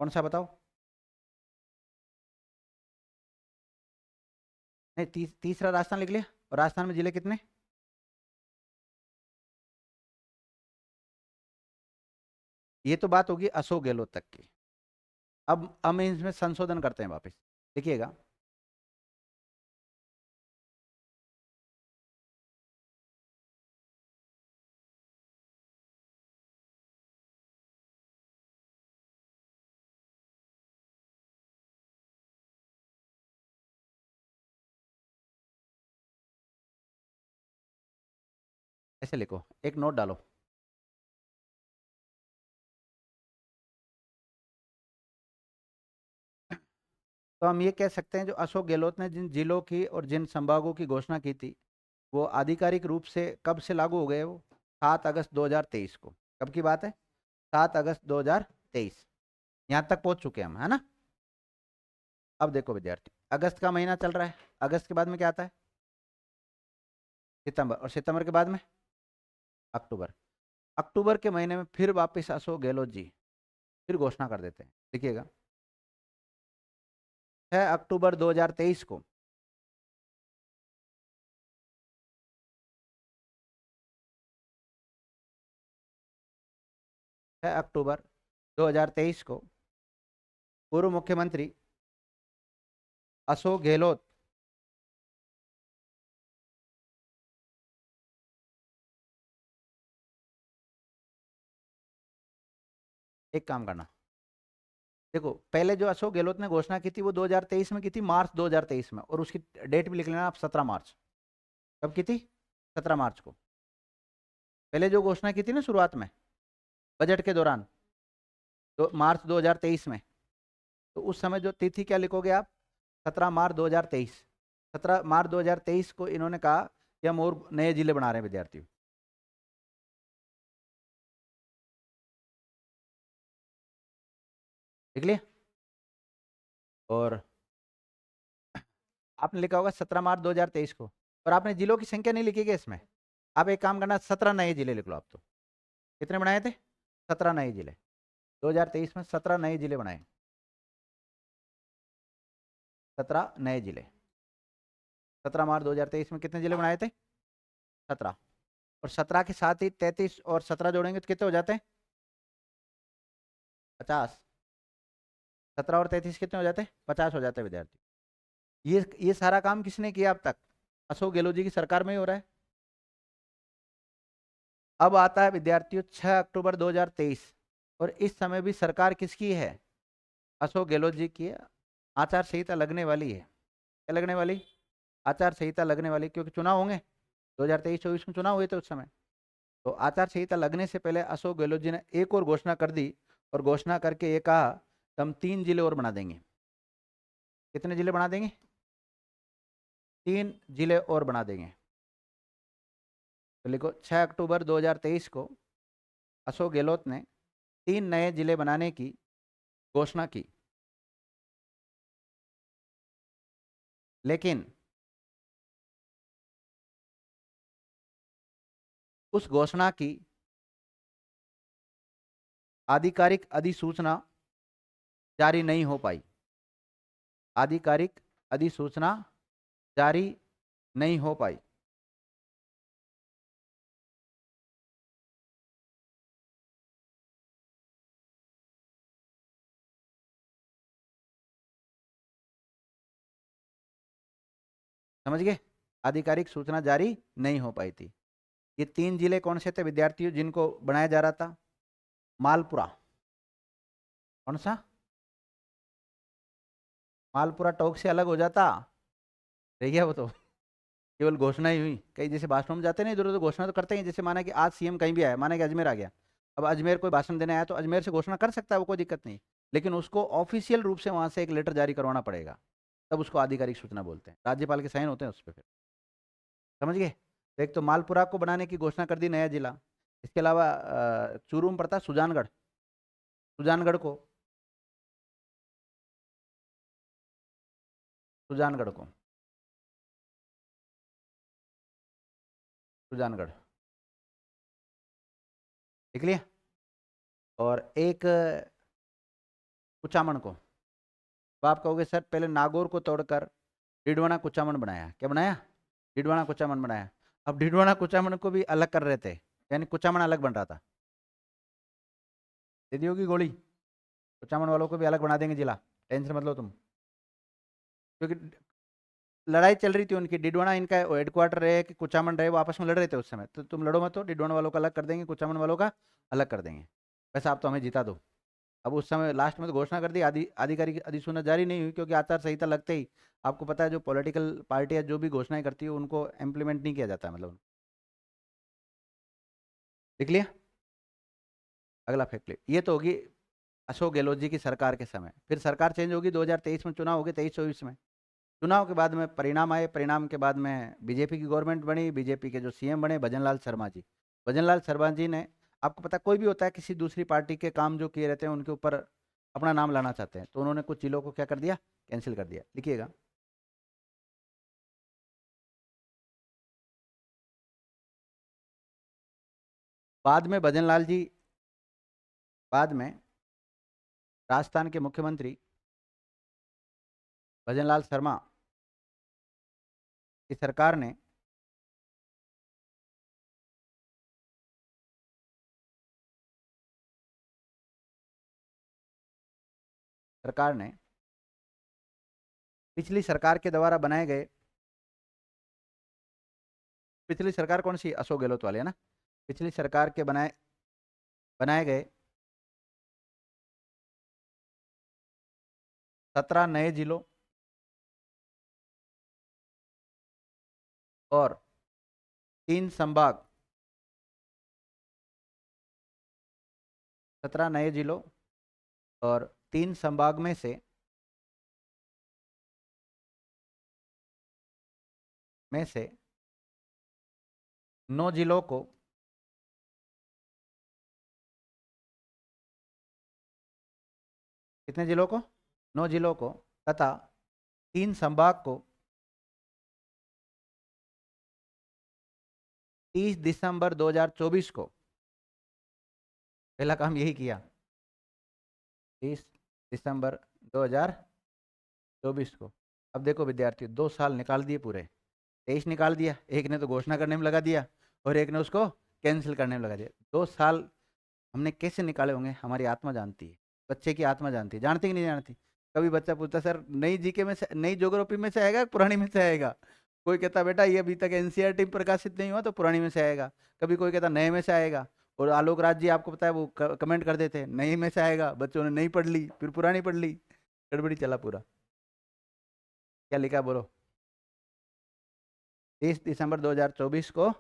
कौन सा बताओ? नहीं, तीसरा राजस्थान लिख लिया। और राजस्थान में जिले कितने? ये तो बात होगी अशोक गहलोत तक की। अब हम इसमें संशोधन करते हैं वापस। देखिएगा, ऐसे लिखो, एक नोट डालो। तो हम ये कह सकते हैं जो अशोक गहलोत ने जिन जिलों की और जिन संभागों की घोषणा की थी वो आधिकारिक रूप से कब से लागू हो गए? वो 7 अगस्त 2023 को। कब की बात है? 7 अगस्त 2023। यहाँ तक पहुँच चुके हैं हम, है ना? अब देखो विद्यार्थी, अगस्त का महीना चल रहा है। अगस्त के बाद में क्या आता है? सितंबर। और सितंबर के बाद में अक्टूबर। अक्टूबर के महीने में फिर वापस अशोक गहलोत जी फिर घोषणा कर देते हैं। देखिएगा, 6 अक्टूबर 2023 को 6 अक्टूबर 2023 को पूर्व मुख्यमंत्री अशोक गहलोत एक काम करना, देखो पहले जो अशोक गहलोत ने घोषणा की थी वो 2023 में की थी, मार्च 2023 में। और उसकी डेट भी लिख लेना आप, 17 मार्च। कब की थी? 17 मार्च को। पहले जो घोषणा की थी ना शुरुआत में बजट के दौरान, तो मार्च 2023 में, तो उस समय जो तिथि क्या लिखोगे आप? 17 मार्च 2023। 17 मार्च 2023 को इन्होंने कहा कि हम और नए जिले बना रहे हैं विद्यार्थियों। लिख लिया? और आपने लिखा होगा 17 मार्च 2023 को, और आपने जिलों की संख्या नहीं लिखी है इसमें। आप एक काम करना, 17 नए जिले लिख लो आप तो। कितने बनाए थे? 17 नए जिले। 2023 में 17 नए जिले बनाए। 17 नए जिले। 17 मार्च 2023 में कितने जिले बनाए थे? 17। और 17 के साथ ही 33 और 17 जोड़ेंगे तो कितने हो जाते हैं? 50। 17 और 33 कितने हो जाते हैं? 50 हो जाते हैं विद्यार्थी। ये सारा काम किसने किया अब तक? अशोक गहलोत जी की सरकार में ही हो रहा है। अब आता है विद्यार्थियों 6 अक्टूबर 2023। और इस समय भी सरकार किसकी है? अशोक गहलोत जी की है। आचार संहिता लगने वाली है। क्या लगने वाली? आचार संहिता लगने वाली, क्योंकि चुनाव होंगे 2023-24 में, चुनाव हुए थे उस समय। तो आचार संहिता लगने से पहले अशोक गहलोत जी ने एक और घोषणा कर दी, और घोषणा करके ये कहा कि हम 3 जिले और बना देंगे। कितने जिले बना देंगे? 3 जिले और बना देंगे। तो लिखो 6 अक्टूबर 2023 को अशोक गहलोत ने 3 नए जिले बनाने की घोषणा की। लेकिन उस घोषणा की आधिकारिक अधिसूचना जारी नहीं हो पाई। आधिकारिक अधिसूचना जारी नहीं हो पाई। समझ गए? आधिकारिक सूचना जारी नहीं हो पाई थी। ये 3 जिले कौन से थे विद्यार्थियों जिनको बनाया जा रहा था? मालपुरा। कौन सा? मालपुरा टोंक से अलग हो जाता, रह गया वो तो। केवल घोषणा ही हुई। कई जैसे भाषणों में जाते नहीं इधर उधर, घोषणा तो करते हैं। जैसे माना कि आज सीएम कहीं भी आया, माना कि अजमेर आ गया, अब अजमेर कोई भाषण देने आया तो अजमेर से घोषणा कर सकता है, वो कोई दिक्कत नहीं। लेकिन उसको ऑफिशियल रूप से वहां से एक लेटर जारी करवाना पड़ेगा, तब उसको आधिकारिक सूचना बोलते हैं। राज्यपाल के साइन होते हैं उस पर फिर। समझ गए? तो एक तो मालपुरा को बनाने की घोषणा कर दी, नया जिला। इसके अलावा चूरू में पड़ता सुजानगढ़, सुजानगढ़ को, सुजानगढ़ को, सुजानगढ़, देख लिया। और एक कुचामन को। तो आप कहोगे सर पहले नागौर को तोड़कर डिडवाना कुचामन बनाया, क्या बनाया? डिडवाना कुचामन बनाया। अब डिडवाना कुचामन को भी अलग कर रहे थे, यानी कुचामन अलग बन रहा था। दे दी होगी गोली। कुचामन वालों को भी अलग बना देंगे जिला, टेंशन मत लो तुम। क्योंकि लड़ाई चल रही थी उनकी, डिडवाना इनका हेडक्वार्टर रहे कि कुचामन रहे, वो आपस में लड़ रहे थे उस समय। तो तुम लड़ो मत, तो डिडवाना वालों का अलग कर देंगे, कुचामन वालों का अलग कर देंगे। वैसे आप तो हमें जिता दो। अब उस समय लास्ट में तो घोषणा कर दी, आधिकारिक अधिसूचना जारी नहीं हुई, क्योंकि आचार संहिता लगते ही आपको पता है जो पॉलिटिकल पार्टियां जो भी घोषणाएं करती है उनको इम्प्लीमेंट नहीं किया जाता, मतलब। लिख लिया? अगला फैक्ट ये तो होगी अशोक गहलोत जी की सरकार के समय। फिर सरकार चेंज होगी, 2023 में चुनाव हो गए, 23-24 में। चुनाव के बाद में परिणाम आए, परिणाम के बाद में बीजेपी की गवर्नमेंट बनी। बीजेपी के जो सीएम बने भजनलाल शर्मा जी। भजनलाल शर्मा जी ने, आपको पता कोई भी होता है किसी दूसरी पार्टी के काम जो किए रहते हैं उनके ऊपर अपना नाम लाना चाहते हैं, तो उन्होंने कुछ जिलों को क्या कर दिया? कैंसिल कर दिया। लिखिएगा। बाद में भजनलाल जी, बाद में राजस्थान के मुख्यमंत्री भजनलाल शर्मा की सरकार ने सरकार ने पिछली सरकार के द्वारा बनाए गए, पिछली सरकार कौन सी? अशोक गहलोत वाले, है ना? पिछली सरकार के बनाए बनाए गए 17 नए जिलों और 3 संभाग, 17 नए जिलों और 3 संभाग में से 9 जिलों को, कितने जिलों को? 9 जिलों को तथा 3 संभाग को 30 दिसंबर 2024 को, पहला काम यही किया। 30 दिसंबर 2024 को। अब देखो विद्यार्थी, 2 साल निकाल दिए पूरे। 23 निकाल दिया, एक ने तो घोषणा करने में लगा दिया और एक ने उसको कैंसिल करने में लगा दिया। 2 साल हमने कैसे निकाले होंगे हमारी आत्मा जानती है, बच्चे की आत्मा जानती है। जानती कि नहीं जानती? कभी बच्चा पूछता सर नई जीके में से, नई ज्योग्राफी में से आएगा पुरानी में से आएगा? कोई कहता बेटा ये अभी तक एनसीईआरटी प्रकाशित नहीं हुआ तो पुरानी में से आएगा। कभी कोई कहता नए में से आएगा। और आलोक राज जी आपको पता है वो कमेंट कर देते हैं नहीं में से आएगा, बच्चों ने नहीं पढ़ ली, फिर पुरानी पढ़ ली, गड़बड़ी चला पूरा। क्या लिखा बोलो? 30 दिसंबर 2024 को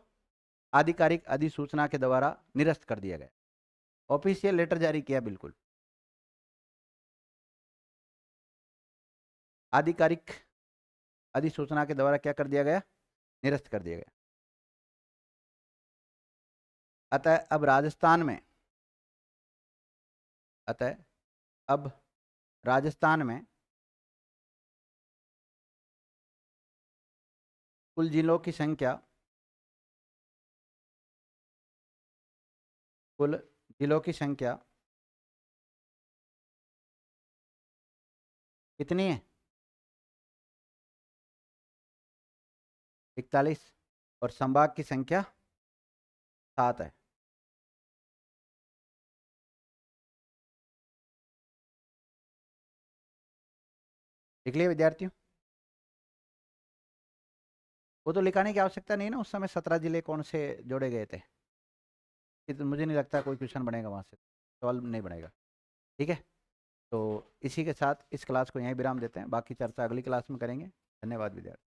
आधिकारिक अधिसूचना के द्वारा निरस्त कर दिया गया। ऑफिशियल लेटर जारी किया, बिल्कुल आधिकारिक अधिसूचना के द्वारा क्या कर दिया गया? निरस्त कर दिया गया। अतः अब राजस्थान में, अतः अब राजस्थान में कुल जिलों की संख्या, कुल जिलों की संख्या कितनी है? 41। और संभाग की संख्या 7 है। लिख लिया विद्यार्थियों? वो तो लिखाने की आवश्यकता नहीं ना, उस समय 17 जिले कौन से जोड़े गए थे। तो मुझे नहीं लगता कोई क्वेश्चन बनेगा वहाँ से, सवाल नहीं बनेगा। ठीक है, तो इसी के साथ इस क्लास को यहीं विराम देते हैं, बाकी चर्चा अगली क्लास में करेंगे। धन्यवाद विद्यार्थी।